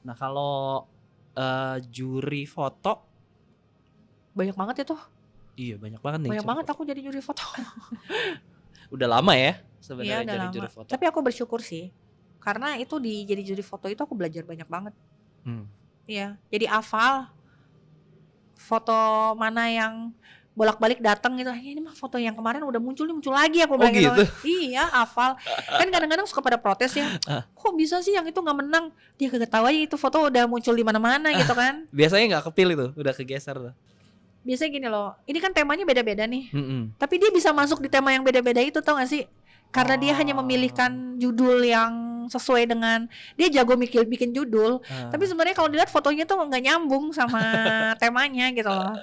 Nah kalau juri foto, Banyak banget itu. iya banyak banget nih. Banyak banget aku jadi juri foto. Udah lama ya Iya sebenarnya udah jadi lama. juri foto. Tapi aku bersyukur sih. Karena itu jadi juri foto itu aku belajar banyak banget. Iya, jadi hafal foto mana yang bolak-balik datang gitu. Ini mah foto yang kemarin udah muncul lagi aku bilang gitu? Iya, hafal. Kan kadang-kadang suka pada protes ya. Kok bisa sih yang itu nggak menang? Dia kagak tahu aja itu foto udah muncul di mana-mana gitu kan. Biasanya nggak kepilih tuh, udah kegeser tuh. Biasanya gini loh, ini kan temanya beda-beda nih. Tapi dia bisa masuk di tema yang beda-beda itu, tau gak sih? Karena dia hanya memilihkan judul yang sesuai dengan, dia jago bikin judul. Tapi sebenarnya kalau dilihat fotonya tuh nggak nyambung sama temanya gitu loh.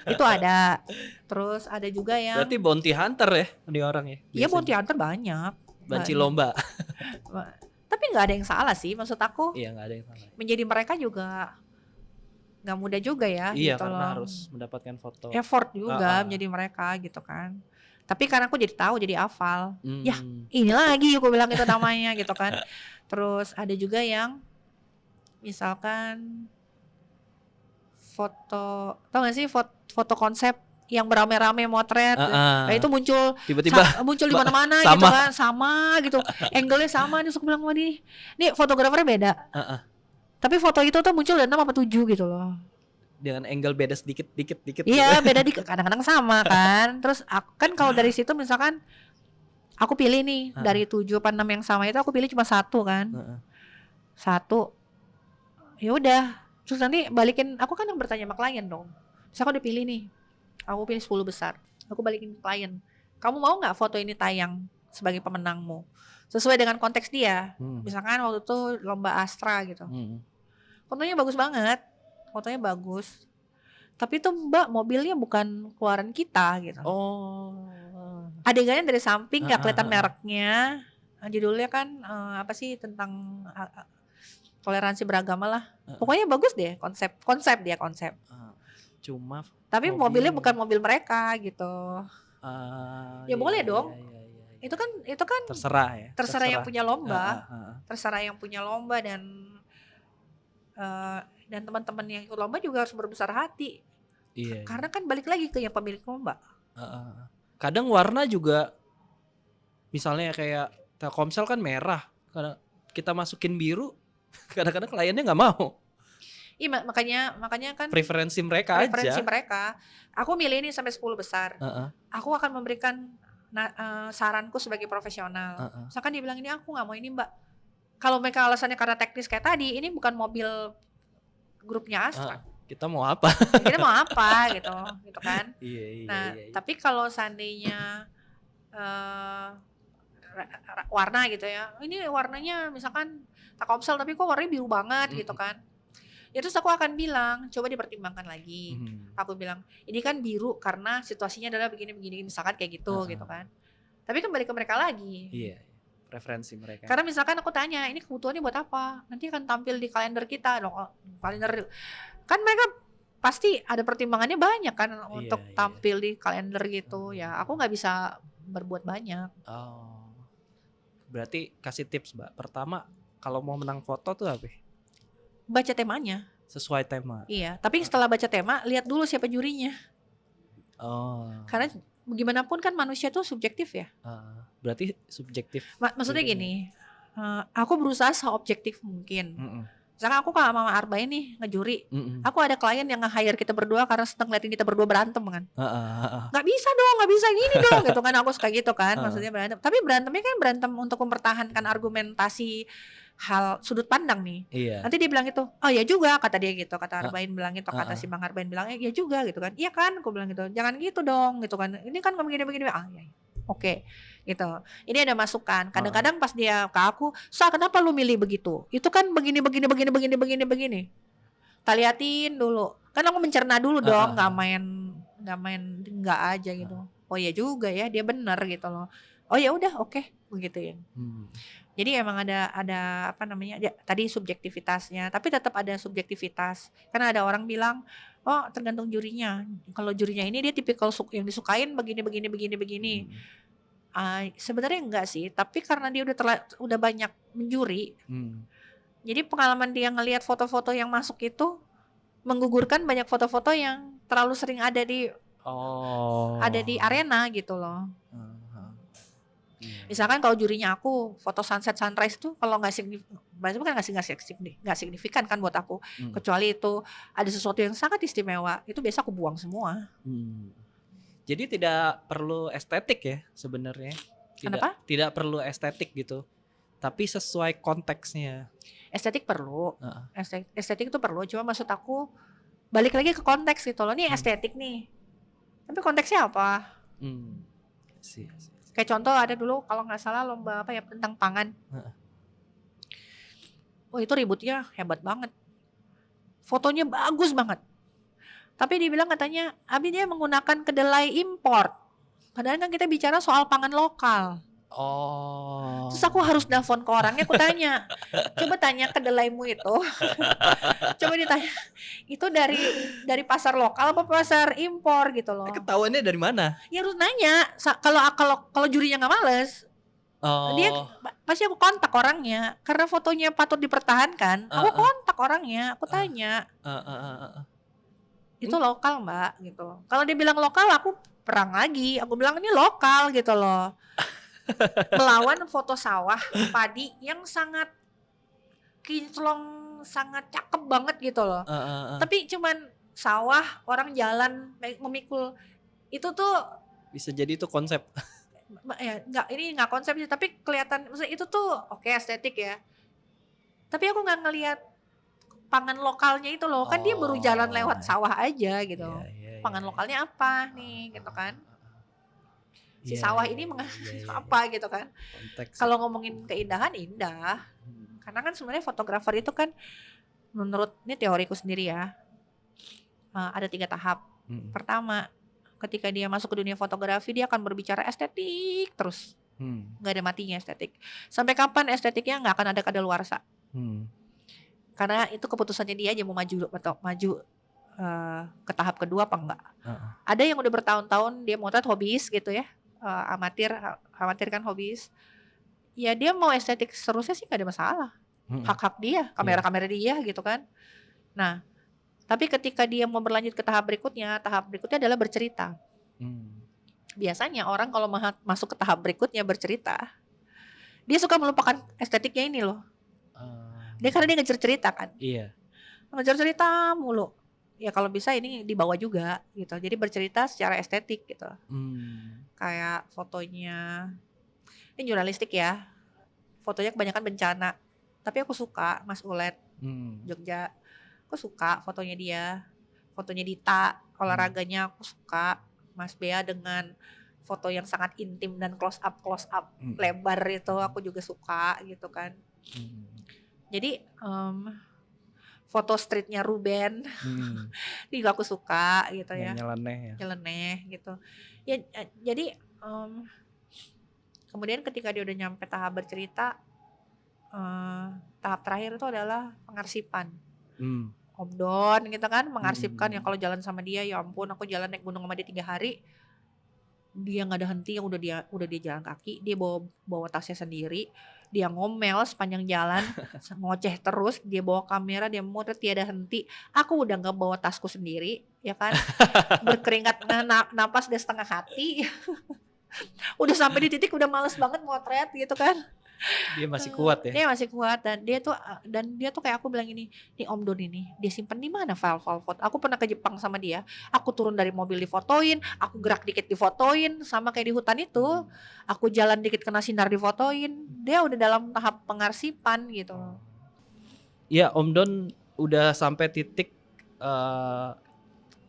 Itu ada. Terus ada juga yang Berarti bounty hunter ya ini orang ya? Iya, bounty hunter banyak. Banci lomba. Tapi nggak ada yang salah sih, maksud aku. Iya, nggak ada yang salah. Menjadi mereka juga nggak mudah juga ya. Iya, gitu karena loh. harus mendapatkan foto. Effort juga menjadi mereka gitu kan. Tapi karena aku jadi tahu, jadi hafal. Ya, ini lagi aku bilang itu namanya gitu kan. Terus ada juga yang misalkan foto, tau gak sih foto konsep yang beramai-ramai motret. Nah itu muncul tiba-tiba muncul di mana-mana gitu kan, sama gitu. Angle-nya sama, dia suka bilang wah ini fotografernya beda. Tapi foto itu tuh muncul dari 6 apa 7 gitu loh. Dengan angle beda sedikit. Iya, beda dikit, kadang-kadang sama kan. Terus aku kan kalau dari situ misalkan aku pilih nih dari 7 apa 6 yang sama itu aku pilih cuma 1 kan. 1. Ya udah. Terus nanti balikin, aku kan yang bertanya sama klien dong. Misalnya aku udah pilih nih. Aku pilih 10 besar. Aku balikin ke klien. Kamu mau enggak foto ini tayang sebagai pemenangmu? Sesuai dengan konteks dia. Misalkan waktu itu lomba Astra gitu. Fotonya bagus banget. Fotonya bagus. Tapi tuh Mbak mobilnya bukan keluaran kita gitu. Adegannya dari samping gak kelihatan mereknya. Judulnya kan apa sih tentang toleransi beragama lah. Pokoknya bagus deh konsep dia. Cuma tapi mobilnya bukan mobil mereka gitu. Ya boleh dong. Itu kan terserah ya. Terserah yang punya lomba. Terserah yang punya lomba dan teman-teman yang ikut lomba juga harus berbesar hati. Iya. Karena kan balik lagi ke yang pemilik lomba. Kadang warna juga, misalnya kayak Telkomsel kan merah, karena kita masukin biru, kadang-kadang kliennya nggak mau. Iya, makanya kan preferensi mereka aja. Aku milih ini sampai 10 besar. Aku akan memberikan saranku sebagai profesional. Misalkan dia bilang ini aku nggak mau ini Mbak. Kalau mereka alasannya karena teknis kayak tadi, ini bukan mobil grupnya Astra. Kita mau apa? Kita mau apa gitu kan? Iya. Tapi kalau seandainya warna gitu ya, ini warnanya misalkan Telkomsel tapi kok warnanya biru banget gitu kan? Ya terus aku akan bilang, coba dipertimbangkan lagi. Aku bilang, ini kan biru karena situasinya adalah begini-begini, misalkan kayak gitu gitu kan? Tapi kembali ke mereka lagi. Iya. Preferensi mereka. Karena misalkan aku tanya, ini kebutuhannya buat apa? Nanti akan tampil di kalender kita dong. Kalender kan mereka pasti ada pertimbangannya banyak kan untuk tampil di kalender gitu. Ya aku nggak bisa berbuat banyak. Berarti kasih tips Mbak. Pertama kalau mau menang foto tuh apa? Baca temanya. Sesuai tema. Iya, tapi setelah baca tema, lihat dulu siapa jurinya. Oh. Karena gimana pun kan manusia tuh subjektif ya. Berarti subjektif. Maksudnya gini, aku berusaha seobjektif mungkin. Mm-mm. Misalkan aku sama Mama Arba'in nih ngejuri, aku ada klien yang nge-hire kita berdua karena seneng ngeliatin kita berdua berantem kan. Nggak bisa dong, nggak bisa gini dong gitu kan, aku suka gitu kan, maksudnya berantem. Tapi berantemnya kan berantem untuk mempertahankan argumentasi hal sudut pandang nih. Iya. Nanti dia bilang itu, oh ya juga kata dia gitu, kata Arba'in bilang itu, kata si Bang Arba'in bilang ya juga gitu kan. Iya kan, aku bilang gitu, jangan gitu dong gitu kan. Ini kan begini-begini, ya. Oke, gitu. Ini ada masukan. Kadang-kadang pas dia ke aku, kenapa lu milih begitu? Itu kan begini. Tak liatin dulu. Kan aku mencerna dulu dong, nggak main nggak aja gitu. Oh ya juga ya, dia benar gitu loh. Oh ya udah, oke, begitu ya. Jadi emang ada apa namanya? Tadi subjektivitasnya, tapi tetap ada subjektivitas. Karena ada orang bilang, oh tergantung jurinya. Kalau jurinya ini dia tipikal yang disukain begini. Sebenarnya enggak sih, tapi karena dia udah banyak menjuri. Jadi pengalaman dia ngelihat foto-foto yang masuk itu menggugurkan banyak foto-foto yang terlalu sering ada di arena gitu loh. Misalkan kalau jurinya aku foto sunset sunrise tuh kalau nggak signifikan kan buat aku, kecuali itu ada sesuatu yang sangat istimewa, itu biasa aku buang semua. Jadi tidak perlu estetik ya sebenarnya. Kenapa? Tidak perlu estetik gitu, tapi sesuai konteksnya. Estetik perlu, estetik itu perlu. Cuma maksud aku balik lagi ke konteks gitu loh. Ini estetik nih, tapi konteksnya apa? Sih. Kayak contoh ada dulu kalau nggak salah lomba apa ya tentang pangan. Oh itu ributnya hebat banget, fotonya bagus banget. Tapi dibilang katanya Abi dia menggunakan kedelai impor. Padahal kan kita bicara soal pangan lokal. Terus aku harus nelfon ke orangnya, aku tanya, coba tanya kedelaimu itu, coba ditanya, itu dari pasar lokal apa pasar impor gitu loh. Ketahuannya dari mana? Ya harus nanya. Kalau jurinya nggak males, dia pasti aku kontak orangnya karena fotonya patut dipertahankan. Aku kontak orangnya, aku tanya, itu lokal mbak gitu. Kalau dia bilang lokal, aku perang lagi. Aku bilang ini lokal gitu loh. Melawan foto sawah padi yang sangat kinclong, sangat cakep banget gitu loh. Tapi cuman sawah, orang jalan memikul. Itu tuh bisa jadi itu konsep. Ya ini nggak konsep sih, tapi kelihatan maksudnya itu tuh oke, estetik ya. Tapi aku nggak ngelihat pangan lokalnya itu loh, kan dia baru jalan lewat sawah aja gitu. Pangan lokalnya apa nih gitu kan? Si sawah ini apa gitu kan? Kalau ngomongin keindahan, indah. Karena kan sebenarnya fotografer itu kan menurut ini teoriku sendiri ya, ada 3 tahap. Pertama, ketika dia masuk ke dunia fotografi, dia akan berbicara estetik terus, nggak ada matinya estetik. Sampai kapan estetiknya nggak akan ada kadaluarsa. Karena itu keputusannya dia aja mau maju ke tahap kedua apa enggak. Ada yang udah bertahun-tahun dia motret hobis gitu ya, amatir kan hobis. Ya dia mau estetik seterusnya sih gak ada masalah. Hak-hak dia, kamera dia gitu kan. Nah, tapi ketika dia mau berlanjut ke tahap berikutnya adalah bercerita. Biasanya orang kalau masuk ke tahap berikutnya bercerita, dia suka melupakan estetiknya ini loh. Dia karena dia ngejar cerita kan. Iya. Ngejar cerita mulu. Ya kalau bisa ini dibawa juga gitu. Jadi bercerita secara estetik gitu. Kayak fotonya, ini jurnalistik ya. Fotonya kebanyakan bencana. Tapi aku suka Mas Ulet, Jogja. Aku suka fotonya dia. Fotonya Dita, olahraganya aku suka. Mas Bea dengan foto yang sangat intim dan close up lebar itu aku juga suka gitu kan. Jadi foto streetnya Ruben juga aku suka gitu ya. Nyeleneh gitu. Ya jadi kemudian ketika dia udah nyampe tahap bercerita, tahap terakhir itu adalah pengarsipan. Om Don gitu kan, mengarsipkan yang kalau jalan sama dia, ya ampun aku jalan naik gunung sama dia 3 hari, dia nggak ada henti, yang udah dia jalan kaki, dia bawa tasnya sendiri, dia ngomel sepanjang jalan, ngoceh terus, dia bawa kamera, dia motret tiada henti. Aku udah nggak bawa tasku sendiri, ya kan, berkeringat, napas udah setengah hati, udah sampai di titik udah males banget motret gitu kan. Dia masih kuat ya. Dia masih kuat dan dia tuh kayak aku bilang ini, nih Om Don ini, dia simpen di mana file-file foto? Aku pernah ke Jepang sama dia, aku turun dari mobil difotoin, aku gerak dikit difotoin, sama kayak di hutan itu, aku jalan dikit kena sinar difotoin. Dia udah dalam tahap pengarsipan gitu. Iya, Om Don udah sampai titik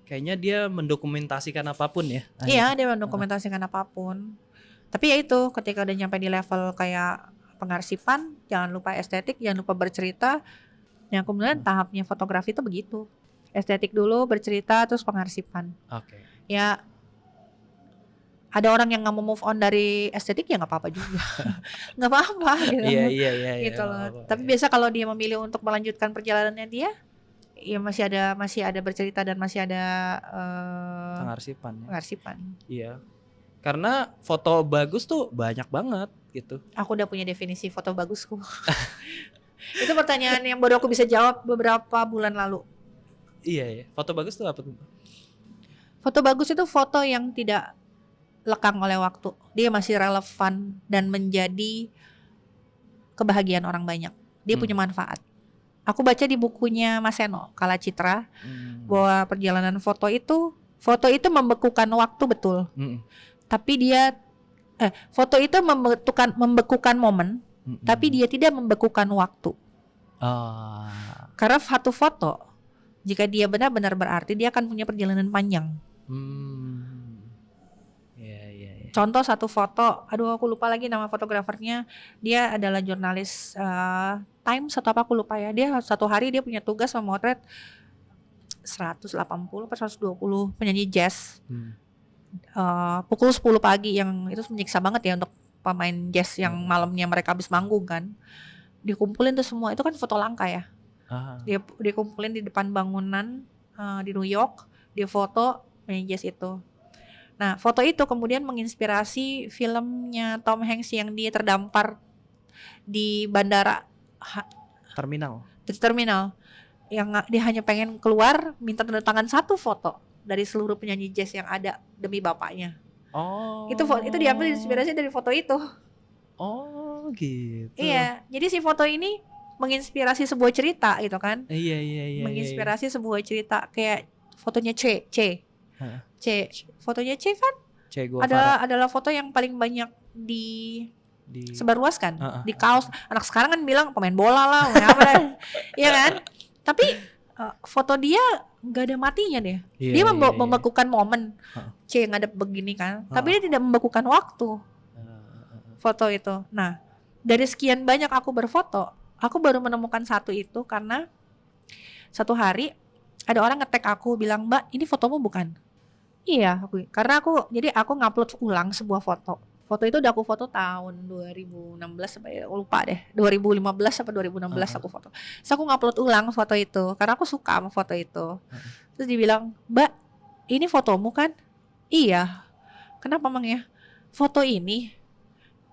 kayaknya dia mendokumentasikan apapun ya. Iya, dia mendokumentasikan apapun. Tapi ya itu, ketika udah nyampe di level kayak pengarsipan, jangan lupa estetik, jangan lupa bercerita. Yang kemudian tahapnya fotografi itu begitu. Estetik dulu, bercerita, terus pengarsipan. Oke. Ya, ada orang yang nggak mau move on dari estetik ya nggak apa-apa juga, nggak apa-apa gitu. Iya. Gitu loh. Apa-apa, Tapi ya. biasa kalau dia memilih untuk melanjutkan perjalanannya dia, ya masih ada bercerita dan masih ada Pengarsipan ya. pengarsipan. Iya. Karena foto bagus tuh banyak banget gitu. Aku udah punya definisi foto bagusku. Itu pertanyaan yang baru aku bisa jawab beberapa bulan lalu. Iya ya. Foto bagus tuh apa tuh? Foto bagus itu foto yang tidak lekang oleh waktu. Dia masih relevan dan menjadi kebahagiaan orang banyak. Dia punya manfaat. Aku baca di bukunya Mas Seno, Kala Citra, bahwa perjalanan foto itu membekukan waktu betul. Tapi dia foto itu membekukan momen, tapi dia tidak membekukan waktu. Karena satu foto, jika dia benar-benar berarti, dia akan punya perjalanan panjang. Iya. Contoh satu foto, aduh aku lupa lagi nama fotografernya. Dia adalah jurnalis Times atau apa aku lupa ya. Dia satu hari dia punya tugas memotret 180 atau 120 penyanyi jazz. Pukul 10 pagi, yang itu menyiksa banget ya untuk pemain jazz yang malamnya mereka habis manggung kan. Dikumpulin tuh semua, itu kan foto langka ya. Dia dikumpulin di depan bangunan di New York, dia foto penyanyi jazz itu. Nah, foto itu kemudian menginspirasi filmnya Tom Hanks yang dia terdampar di bandara terminal, yang dia hanya pengen keluar minta tanda tangan satu foto dari seluruh penyanyi jazz yang ada demi bapaknya. Itu diambil inspirasi dari foto itu. Oh gitu. Iya, jadi si foto ini menginspirasi sebuah cerita gitu kan. Iya. Menginspirasi sebuah cerita kayak fotonya C. Fotonya C kan adalah foto yang paling banyak disebarluaskan di kaos. Anak sekarang kan bilang pemain bola lah, apa lah. Iya kan? Tapi foto dia nggak ada matinya deh. Dia membekukan momen. C ngadep begini kan. Tapi dia tidak membekukan waktu. Foto itu. Nah, dari sekian banyak aku berfoto, aku baru menemukan satu itu karena satu hari ada orang nge-tag aku bilang, "Mbak, ini fotomu bukan?" Iya, karena aku ngupload ulang sebuah foto. Foto itu udah aku foto tahun 2016 sampai lupa deh, 2015 sampai 2016 aku foto. Terus aku ngupload ulang foto itu karena aku suka sama foto itu. Terus dibilang, "Mbak, ini fotomu kan?" Iya. Kenapa Mang ya? Foto ini,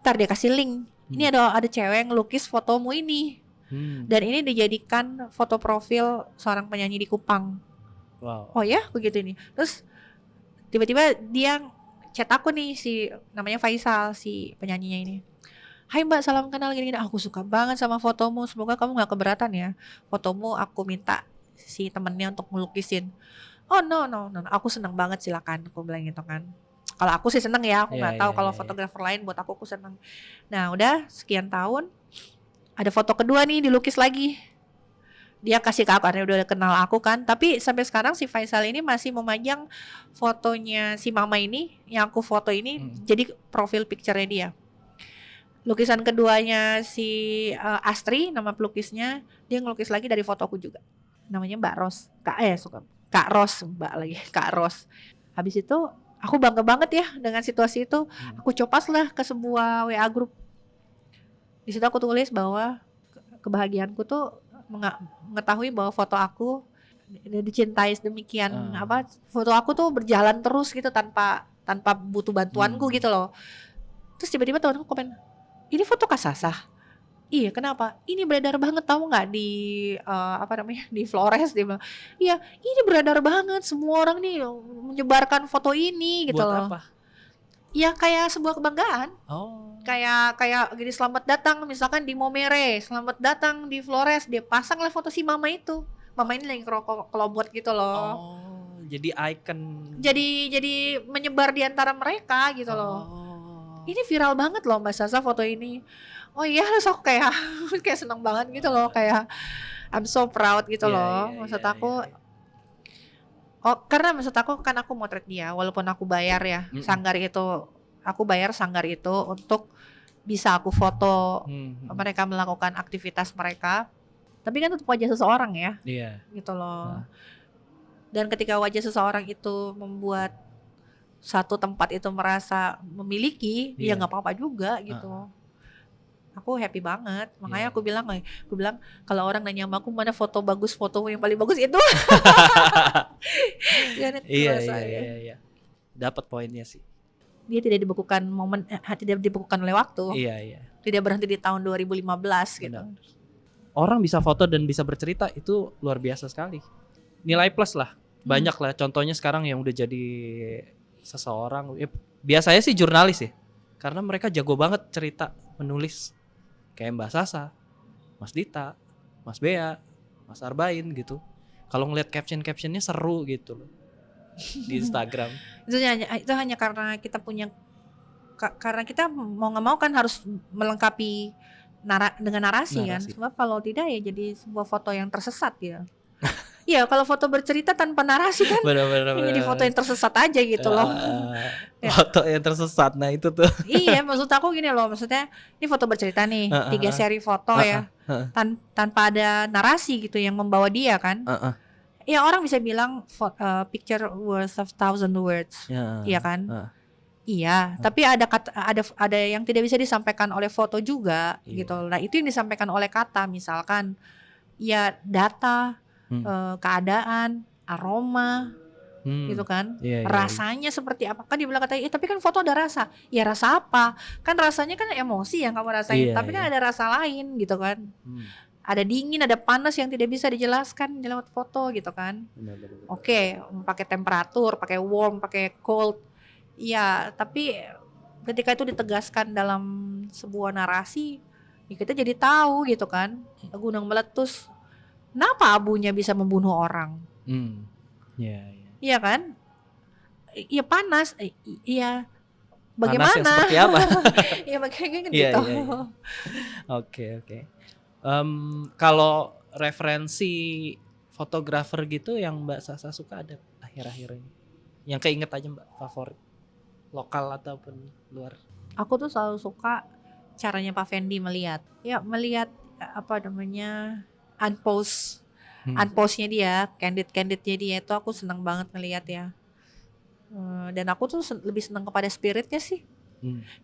ntar dia kasih link. Ini ada cewek yang ngelukis fotomu ini. Dan ini dijadikan foto profil seorang penyanyi di Kupang. Wow. Oh ya, begitu ini. Terus tiba-tiba dia chat aku nih, si namanya Faisal, si penyanyinya ini. "Hai Mbak, salam kenal gini-gini. Aku suka banget sama fotomu. Semoga kamu gak keberatan ya. Fotomu aku minta si temennya untuk ngelukisin." "Oh no, aku seneng banget, silakan," aku bilang gitu kan. Kalau aku sih seneng ya, aku nggak tahu kalau fotografer lain, buat aku seneng. Nah udah sekian tahun, ada foto kedua nih dilukis lagi. Dia kasih ke aku karena udah kenal aku kan. Tapi sampai sekarang si Faisal ini masih memajang fotonya si mama ini, yang aku foto ini jadi profil picture-nya dia. Lukisan keduanya si Astri, nama pelukisnya, dia ngelukis lagi dari fotoku juga. Namanya Mbak Ros. Kak Ros, Mbak lagi, Kak Ros. Habis itu aku bangga banget ya dengan situasi itu. Aku copas lah ke sebuah WA group. Di situ aku tulis bahwa kebahagiaanku tuh mengetahui bahwa foto aku dicintai sedemikian foto aku tuh berjalan terus gitu tanpa butuh bantuanku gitu loh. Terus tiba-tiba temanku komen, "Ini foto Kak Sasah?" Iya, kenapa? Ini beredar banget tahu nggak di apa namanya di Flores dia bilang. Iya, ini beredar banget semua orang nih menyebarkan foto ini gitu Buat loh. apa? Ya kayak sebuah kebanggaan. Oh. Kayak kayak gini selamat datang misalkan di Momere, selamat datang di Flores, dia pasang lah foto si mama itu. Mama ini lagi ngerokok kelobot gitu loh. Oh, jadi icon. Jadi menyebar di antara mereka gitu loh. Oh. Ini viral banget loh Mbak Sasa foto ini. Oh iya, terus aku kayak kayak seneng banget gitu loh, kayak I'm so proud gitu Iya, loh. iya, Maksud iya, aku, iya. oh karena maksud aku kan aku motret dia, walaupun aku bayar ya Mm-mm. sanggar itu, aku bayar sanggar itu untuk bisa aku foto mereka melakukan aktivitas mereka. Tapi kan tetap wajah seseorang ya, Iya. gitu loh. Nah. Dan ketika wajah seseorang itu membuat satu tempat itu merasa memiliki, ya Iya. nggak apa-apa juga gitu. Aku happy banget, makanya Iya. aku bilang kalau orang nanya sama aku mana foto bagus, fotomu yang paling bagus itu. Karena Iya, merasa iya, iya, iya. Dapat poinnya sih. dia tidak dibekukan tidak dibekukan oleh waktu, Iya, iya. tidak berhenti di tahun 2015 gitu. Benar. Orang bisa foto dan bisa bercerita itu luar biasa sekali. Nilai plus lah. Banyak lah contohnya sekarang yang udah jadi seseorang. Ya, biasanya sih jurnalis ya. Karena mereka jago banget cerita, menulis. Kayak Mbak Sasa, Mas Dita, Mas Bea, Mas Arbain gitu. Kalau ngeliat caption-captionnya seru gitu loh di Instagram. Itu hanya karena kita punya karena kita mau nggak mau kan harus melengkapi dengan narasi kan. Sebab kalau tidak ya jadi sebuah foto yang tersesat ya. Iya, kalau foto bercerita tanpa narasi kan jadi foto yang tersesat aja gitu loh. Foto yang tersesat, nah itu tuh. Iya, maksud aku gini loh, maksudnya ini foto bercerita nih, 3 seri foto ya, tanpa ada narasi gitu yang membawa dia kan. Ya orang bisa bilang picture worth of 1,000 words, iya kan? Iya, tapi ada yang tidak bisa disampaikan oleh foto juga gitu. Nah itu yang disampaikan oleh kata, misalkan ya data, keadaan, aroma, gitu kan, rasanya seperti apa, kan dibilang katanya, tapi kan foto ada rasa, ya rasa apa, kan rasanya kan emosi yang kamu rasain, tapi kan ada rasa lain gitu kan, ada dingin, ada panas yang tidak bisa dijelaskan lewat foto gitu kan. Oke, pakai temperatur, pakai warm, pakai cold, ya tapi ketika itu ditegaskan dalam sebuah narasi, ya kita jadi tahu gitu kan, gunung meletus, kenapa abunya bisa membunuh orang? Iya kan? Iya panas, iya. Bagaimana? Panas yang seperti apa? Iya bagaimana gitu. Iya. Oke. Kalau referensi fotografer gitu yang Mbak Sasa suka ada akhir-akhir ini? Yang keinget aja Mbak, favorit lokal ataupun luar? Aku tuh selalu suka caranya Pak Fendi melihat apa namanya unpose-nya dia, candidnya dia itu aku senang banget ngelihat ya. Dan aku tuh lebih senang kepada spiritnya sih.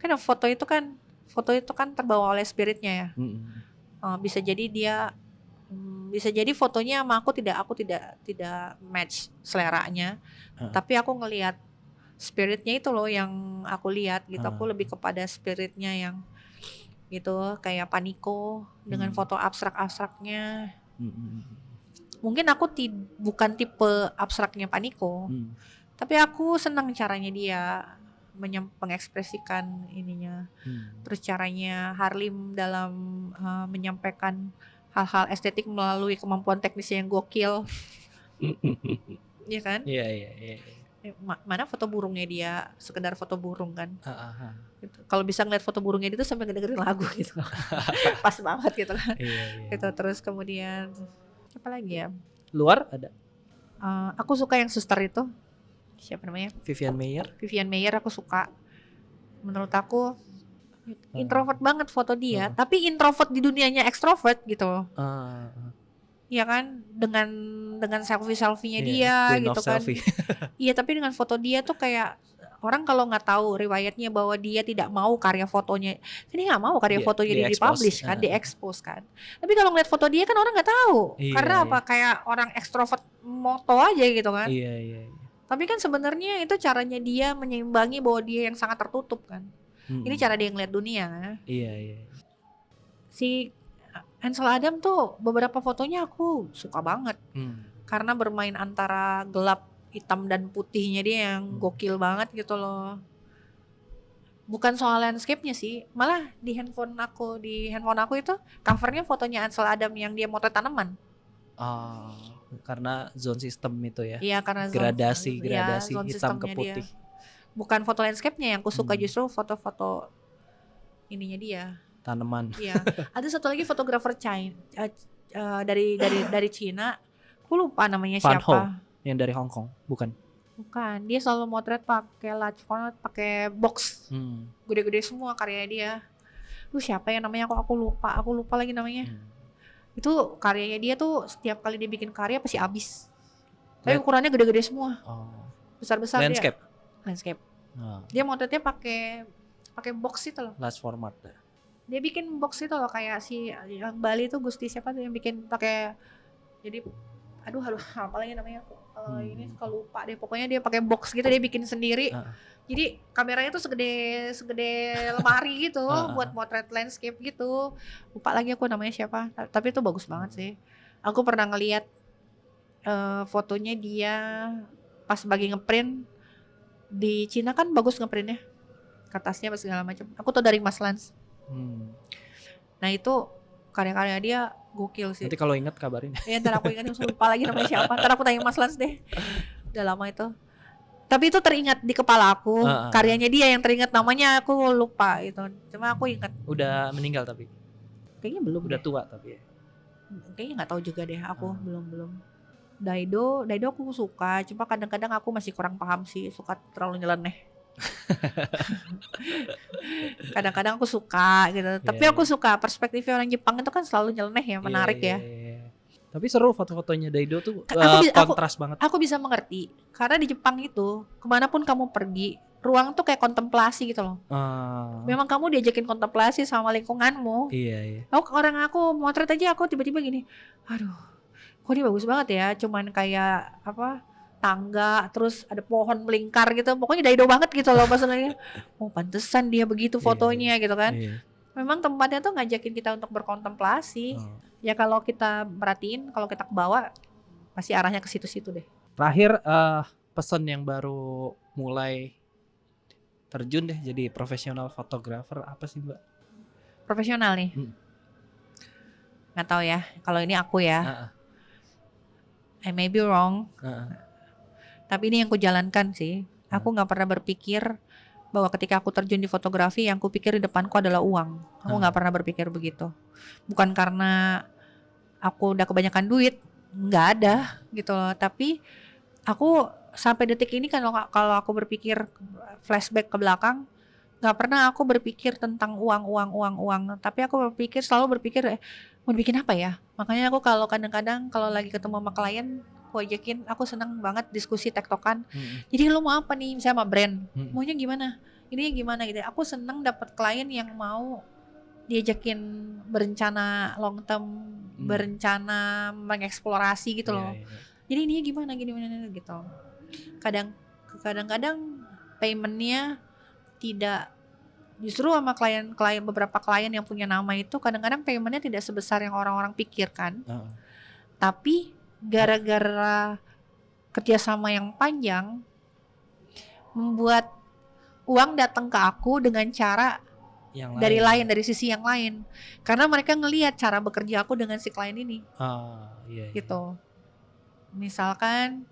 Karena foto itu kan terbawa oleh spiritnya ya. Bisa jadi fotonya sama aku tidak match seleranya. Tapi aku ngelihat spiritnya itu loh yang aku lihat gitu. Aku lebih kepada spiritnya yang gitu, kayak Paniko dengan foto abstrak-abstraknya. Mungkin aku bukan tipe abstraknya Paniko. Tapi aku senang caranya dia mengekspresikan ininya. Terus caranya Harlim dalam menyampaikan hal-hal estetik melalui kemampuan teknisnya yang gokil. Iya kan? Iya. Mana foto burungnya dia, sekedar foto burung kan. Kalau bisa ngeliat foto burungnya dia tuh sampai ngedengerin lagu gitu. Pas banget gitu kan. Gitu. Terus kemudian apa lagi ya? Luar ada? Aku suka yang suster itu. Siapa namanya? Vivian Maier aku suka. Menurut aku introvert banget foto dia, tapi introvert di dunianya ekstrovert gitu. Iya kan, dengan selfie-nya dia gitu kan. Iya, tapi dengan foto dia tuh kayak orang kalau nggak tahu riwayatnya bahwa dia tidak mau karya fotonya, kan dia nggak mau karya fotonya dipublish kan, diekspos kan. Tapi kalau ngeliat foto dia kan orang nggak tahu, karena apa? Kayak orang ekstrovert moto aja gitu kan. Iya. Tapi kan sebenarnya itu caranya dia menyeimbangi bahwa dia yang sangat tertutup kan. Ini cara dia ngeliat dunia. Iya. Si Ansel Adam tuh beberapa fotonya aku suka banget karena bermain antara gelap, hitam dan putihnya dia yang gokil banget gitu loh. Bukan soal landscape-nya sih, malah di handphone aku itu covernya fotonya Ansel Adam yang dia motret tanaman. Karena zone system itu ya. Iya, karena Gradasi zone hitam ke sistemnya dia. putih. Bukan foto landscape-nya yang aku suka, justru foto-foto ininya dia. Tanaman. Iya. Ada satu lagi fotografer China, dari Cina. Aku lupa namanya Van Ho, siapa. yang dari Hong Kong, bukan? Bukan, dia selalu motret pakai large format, pakai box. Gede-gede semua karya dia. Siapa ya namanya, aku lupa lagi namanya. Itu karyanya dia tuh setiap kali dia bikin karya pasti habis. Tapi ukurannya gede-gede semua. Besar-besar. Landscape. Landscape. Dia motretnya pakai box itu loh. Large format. Dia bikin box itu loh, kayak si yang Bali tuh Gusti siapa tuh yang bikin pakai, jadi aduh apa lagi namanya aku. Ini suka lupa deh, pokoknya dia pakai box gitu, dia bikin sendiri. Jadi kameranya tuh segede lemari gitu buat motret landscape gitu. Lupa lagi aku namanya siapa, tapi itu bagus banget sih. Aku pernah ngeliat fotonya dia pas bagi ngeprint di Cina, kan bagus ngeprintnya, kertasnya pas segala macam. Aku tuh dari Mas Lans. Nah itu karya-karya dia gokil sih. Nanti kalau ingat kabarin. Ya ntar aku ingat, lupa lagi namanya siapa. Ntar aku tanya Mas Lans deh. Udah lama itu. Tapi itu teringat di kepala aku. Karyanya dia yang teringat, namanya aku lupa itu. Cuma aku ingat. Udah meninggal tapi? Kayaknya belum. Udah tua tapi ya? Kayaknya nggak tahu juga deh. Aku belum. Daido aku suka. Cuma kadang-kadang aku masih kurang paham sih. Suka terlalu nyeleneh. Kadang-kadang aku suka gitu. Tapi aku suka perspektifnya orang Jepang itu kan selalu nyeleneh ya, menarik ya. Tapi seru foto-fotonya Daido tuh, kontras banget. Aku bisa mengerti karena di Jepang itu kemanapun kamu pergi, ruang tuh kayak kontemplasi gitu loh. Memang kamu diajakin kontemplasi sama lingkunganmu. Iya. Aku motret aja, aku tiba-tiba gini, aduh, kok ini bagus banget ya. Cuman kayak tangga, terus ada pohon melingkar gitu. Pokoknya Daido banget gitu loh maksudnya. Pantesan dia begitu fotonya gitu kan. Memang tempatnya tuh ngajakin kita untuk berkontemplasi. Ya kalau kita perhatiin, kalau kita ke bawah pasti arahnya ke situ-situ deh. Terakhir pesan yang baru mulai terjun deh jadi profesional fotografer apa sih Mbak? Profesional nih? Nggak tahu ya. Kalau ini aku ya. I may be wrong. Tapi ini yang ku jalankan sih. Aku nggak pernah berpikir bahwa ketika aku terjun di fotografi, yang ku pikir di depanku adalah uang. Aku nggak pernah berpikir begitu. Bukan karena aku udah kebanyakan duit, nggak ada gitu loh. Tapi aku sampai detik ini kan, kalau aku berpikir flashback ke belakang, nggak pernah aku berpikir tentang uang. Tapi aku selalu berpikir mau bikin apa ya. Makanya aku kalau kadang-kadang kalau lagi ketemu sama klien, aku ajakin, aku seneng banget diskusi tektokan. Jadi lo mau apa nih, misalnya sama brand, maunya gimana, ininya gimana gitu. Aku seneng dapet klien yang mau diajakin berencana long term, berencana mengeksplorasi gitu loh. Jadi ininya gimana gitu. Kadang-kadang paymentnya tidak, justru sama beberapa klien yang punya nama itu kadang-kadang paymentnya tidak sebesar yang orang-orang pikirkan. Tapi gara-gara kerjasama yang panjang membuat uang datang ke aku dengan cara yang dari sisi yang lain, karena mereka ngelihat cara bekerja aku dengan si klien ini. Gitu. Misalkan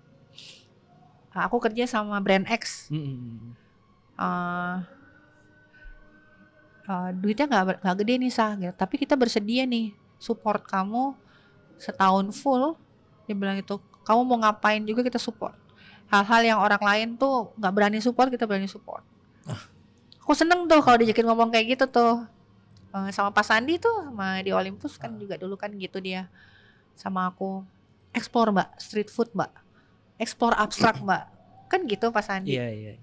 aku kerja sama brand X, duitnya nggak gede nih gitu. Tapi kita bersedia nih support kamu setahun full. Dia bilang itu, kamu mau ngapain juga kita support. Hal-hal yang orang lain tuh nggak berani support, kita berani support. Aku seneng tuh kalau diajakin ngomong kayak gitu tuh. Sama Pak Sandi tuh, sama di Olympus kan juga dulu kan gitu dia sama aku. Explore Mbak, street food Mbak, explore abstrak Mbak, kan gitu Pak Sandi. Iya.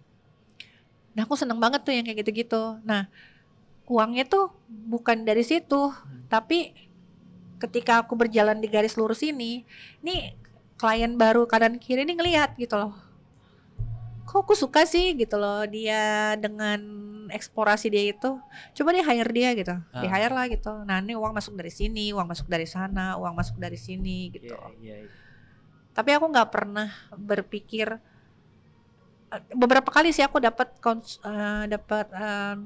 Nah aku seneng banget tuh yang kayak gitu-gitu. Nah uangnya tuh bukan dari situ, tapi ketika aku berjalan di garis lurus ini, nih klien baru kanan kiri ini ngelihat gitu loh, kok aku suka sih gitu loh dia dengan mengeksplorasi dia itu, coba deh hire dia gitu, di Ah. hire lah gitu. Nah ini uang masuk dari sini, uang masuk dari sana, uang masuk dari sini gitu. Iya. Tapi aku nggak pernah berpikir. Beberapa kali sih aku dapat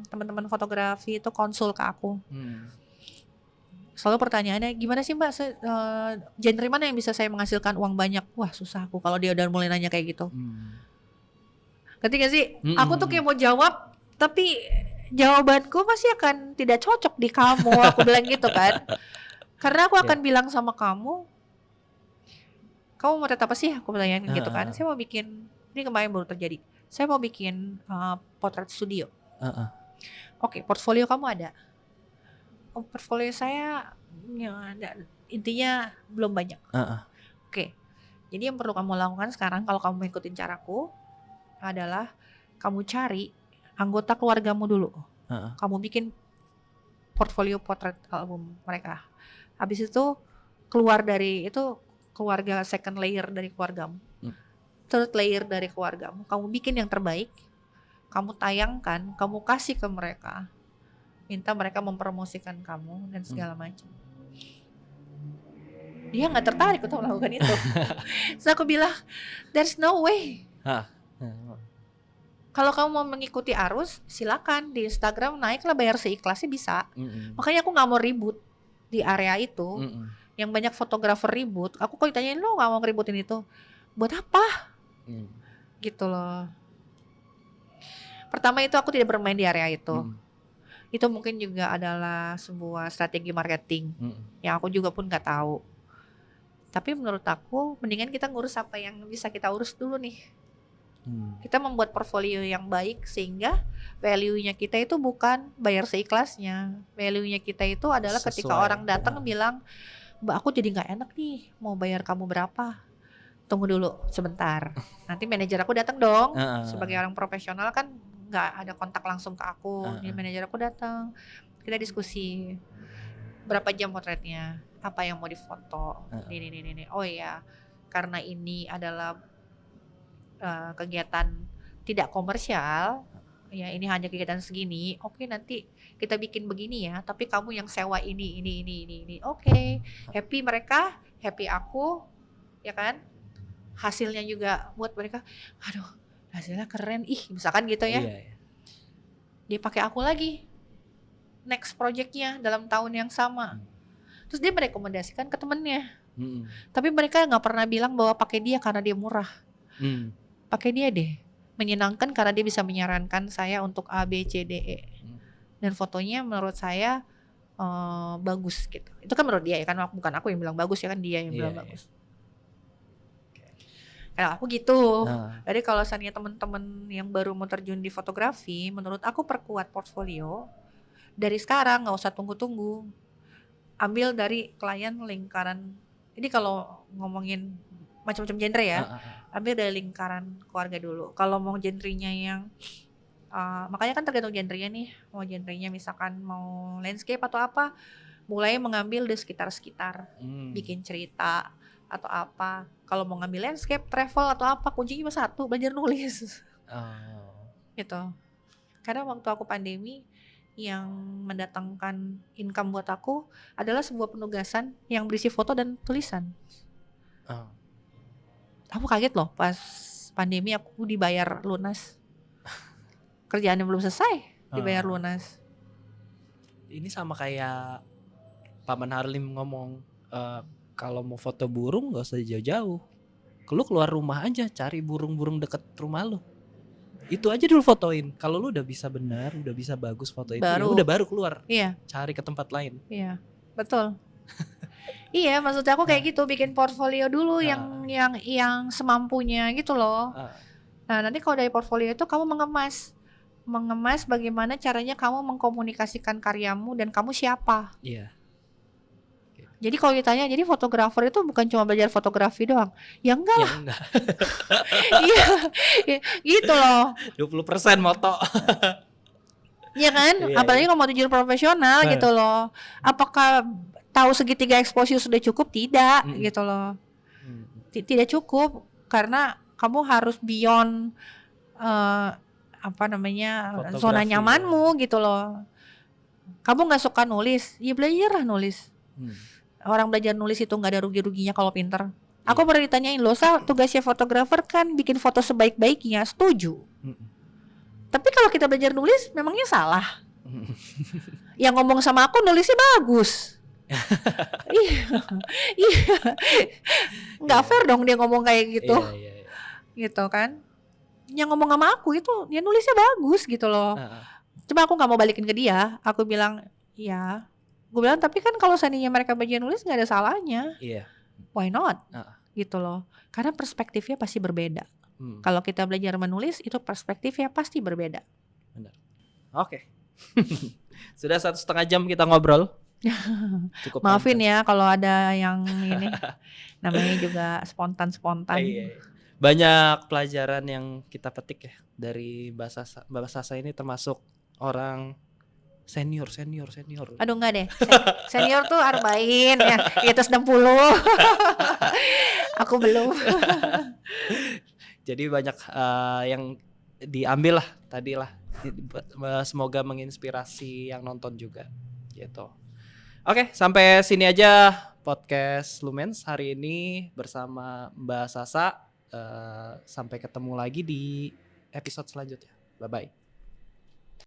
teman-teman fotografi itu konsul ke aku. Selalu pertanyaannya, gimana sih Mbak, genre mana yang bisa saya menghasilkan uang banyak? Wah susah aku kalau dia udah mulai nanya kayak gitu. Ngerti gak sih? Aku tuh kayak mau jawab, tapi jawabanku pasti akan tidak cocok di kamu. Aku bilang gitu kan. Karena aku akan bilang sama kamu mau lihat apa sih? Aku pertanyaan gitu kan. Saya mau bikin, ini kemarin baru terjadi. Saya mau bikin potret studio. Oke, portfolio kamu ada? Portfolio saya ya, intinya belum banyak. Oke, jadi yang perlu kamu lakukan sekarang kalau kamu ikutin caraku adalah kamu cari anggota keluargamu dulu. Kamu bikin portfolio potret album mereka. Habis itu keluar dari itu keluarga second layer dari keluargamu, third layer dari keluargamu. Kamu bikin yang terbaik, kamu tayangkan, kamu kasih ke mereka, minta mereka mempromosikan kamu dan segala macam. Dia nggak tertarik untuk melakukan itu. Terus aku bilang, there's no way. Kalau kamu mau mengikuti arus, silakan di Instagram naiklah, bayar seikhlasnya bisa. Makanya aku nggak mau ribut di area itu. Yang banyak fotografer ribut, aku kok ditanyain lo nggak mau ngeributin itu, buat apa? Gitu loh. Pertama itu aku tidak bermain di area itu. Itu mungkin juga adalah sebuah strategi marketing yang aku juga pun nggak tahu. Tapi menurut aku mendingan kita ngurus apa yang bisa kita urus dulu nih. Kita membuat portfolio yang baik sehingga value-nya kita itu bukan bayar seikhlasnya. Value-nya kita itu adalah ketika orang datang bilang, Mbak aku jadi gak enak nih, mau bayar kamu berapa? Tunggu dulu sebentar, nanti manajer aku datang dong. Sebagai orang profesional kan gak ada kontak langsung ke aku. Jadi manajer aku datang, kita diskusi berapa jam potretnya, apa yang mau difoto, ini. Oh ya, karena ini adalah kegiatan tidak komersial, ya ini hanya kegiatan segini. Oke, nanti kita bikin begini ya, tapi kamu yang sewa ini. Oke, happy mereka, happy aku, ya kan? Hasilnya juga buat mereka, aduh hasilnya keren, misalkan gitu ya. Dia pakai aku lagi next projectnya dalam tahun yang sama. Terus dia merekomendasikan ke temennya. Tapi mereka nggak pernah bilang bahwa pakai dia karena dia murah. Pakai dia deh, menyenangkan karena dia bisa menyarankan saya untuk A, B, C, D, E. Dan fotonya menurut saya bagus gitu. Itu kan menurut dia ya kan, bukan aku yang bilang bagus ya kan, dia yang bilang bagus. Nah aku gitu. Jadi kalau misalnya teman-teman yang baru mau terjun di fotografi, menurut aku perkuat portfolio dari sekarang, nggak usah tunggu-tunggu. Ambil dari klien lingkaran. Ini kalau ngomongin macam-macam genre ya, ambil dari lingkaran keluarga dulu. Kalau mau genrenya yang makanya kan tergantung genrenya nih. Mau genrenya misalkan mau landscape atau apa, mulai mengambil di sekitar-sekitar, bikin cerita atau apa. Kalau mau ngambil landscape, travel atau apa, kuncinya cuma satu, belajar nulis. Gitu. Karena waktu aku pandemi, yang mendatangkan income buat aku adalah sebuah penugasan yang berisi foto dan tulisan. Aku kaget loh pas pandemi aku dibayar lunas. Kerjaannya belum selesai dibayar lunas. Ini sama kayak Paman Harlim ngomong, kalau mau foto burung gak usah jauh-jauh, lu keluar rumah aja, cari burung-burung deket rumah lu, itu aja dulu fotoin. Kalau lu udah bisa benar, udah bisa bagus foto itu, ya udah baru keluar. Cari ke tempat lain. Iya, betul. Iya, maksudnya aku kayak gitu, bikin portfolio dulu yang semampunya gitu loh. Nah, nanti kalau dari portfolio itu kamu mengemas bagaimana caranya kamu mengkomunikasikan karyamu dan kamu siapa. Jadi kalau ditanya, jadi fotografer itu bukan cuma belajar fotografi doang. Ya enggak lah. Iya, gitu loh. 20% moto. Iya kan? Apalagi kalau mau terjun profesional gitu loh. Apakah tahu segitiga exposure sudah cukup? Tidak, gitu loh. Tidak cukup, karena kamu harus beyond apa namanya Fotografi zona ya. nyamanmu gitu loh. Kamu nggak suka nulis, ya belajarlah nulis. Orang belajar nulis itu nggak ada rugi-ruginya kalau pinter. Aku Iya. pernah ditanyain loh, Sal, tugasnya fotografer kan bikin foto sebaik-baiknya, setuju. Tapi kalau kita belajar nulis, memangnya salah? Yang ngomong sama aku nulisnya bagus. Iya, iya, nggak Iya. fair dong dia ngomong kayak gitu, Iya. gitu kan? Yang ngomong sama aku itu, dia nulisnya bagus gitu loh. Cuma aku nggak mau balikin ke dia. Aku bilang, ya, gue bilang tapi kan kalau seandainya mereka belajar nulis nggak ada salahnya. Iya. Why not? Ah. Gitu loh. Karena perspektifnya pasti berbeda. Hmm. Kalau kita belajar menulis itu perspektifnya pasti berbeda. Benar. Oke. Sudah 1,5 jam kita ngobrol. Cukup Maafin panjang. ya kalau ada yang ini. Namanya juga spontan-spontan. Iya. Banyak pelajaran yang kita petik ya dari Mbak Sasa ini, termasuk orang senior. Aduh enggak deh. Senior tuh Arba'in ya, di atas 60. Aku belum. Jadi banyak yang diambil lah tadi lah. Semoga menginspirasi yang nonton juga gitu. Oke, sampai sini aja podcast Lumens hari ini bersama Mbak Sasa. Sampai ketemu lagi di episode selanjutnya. Bye bye.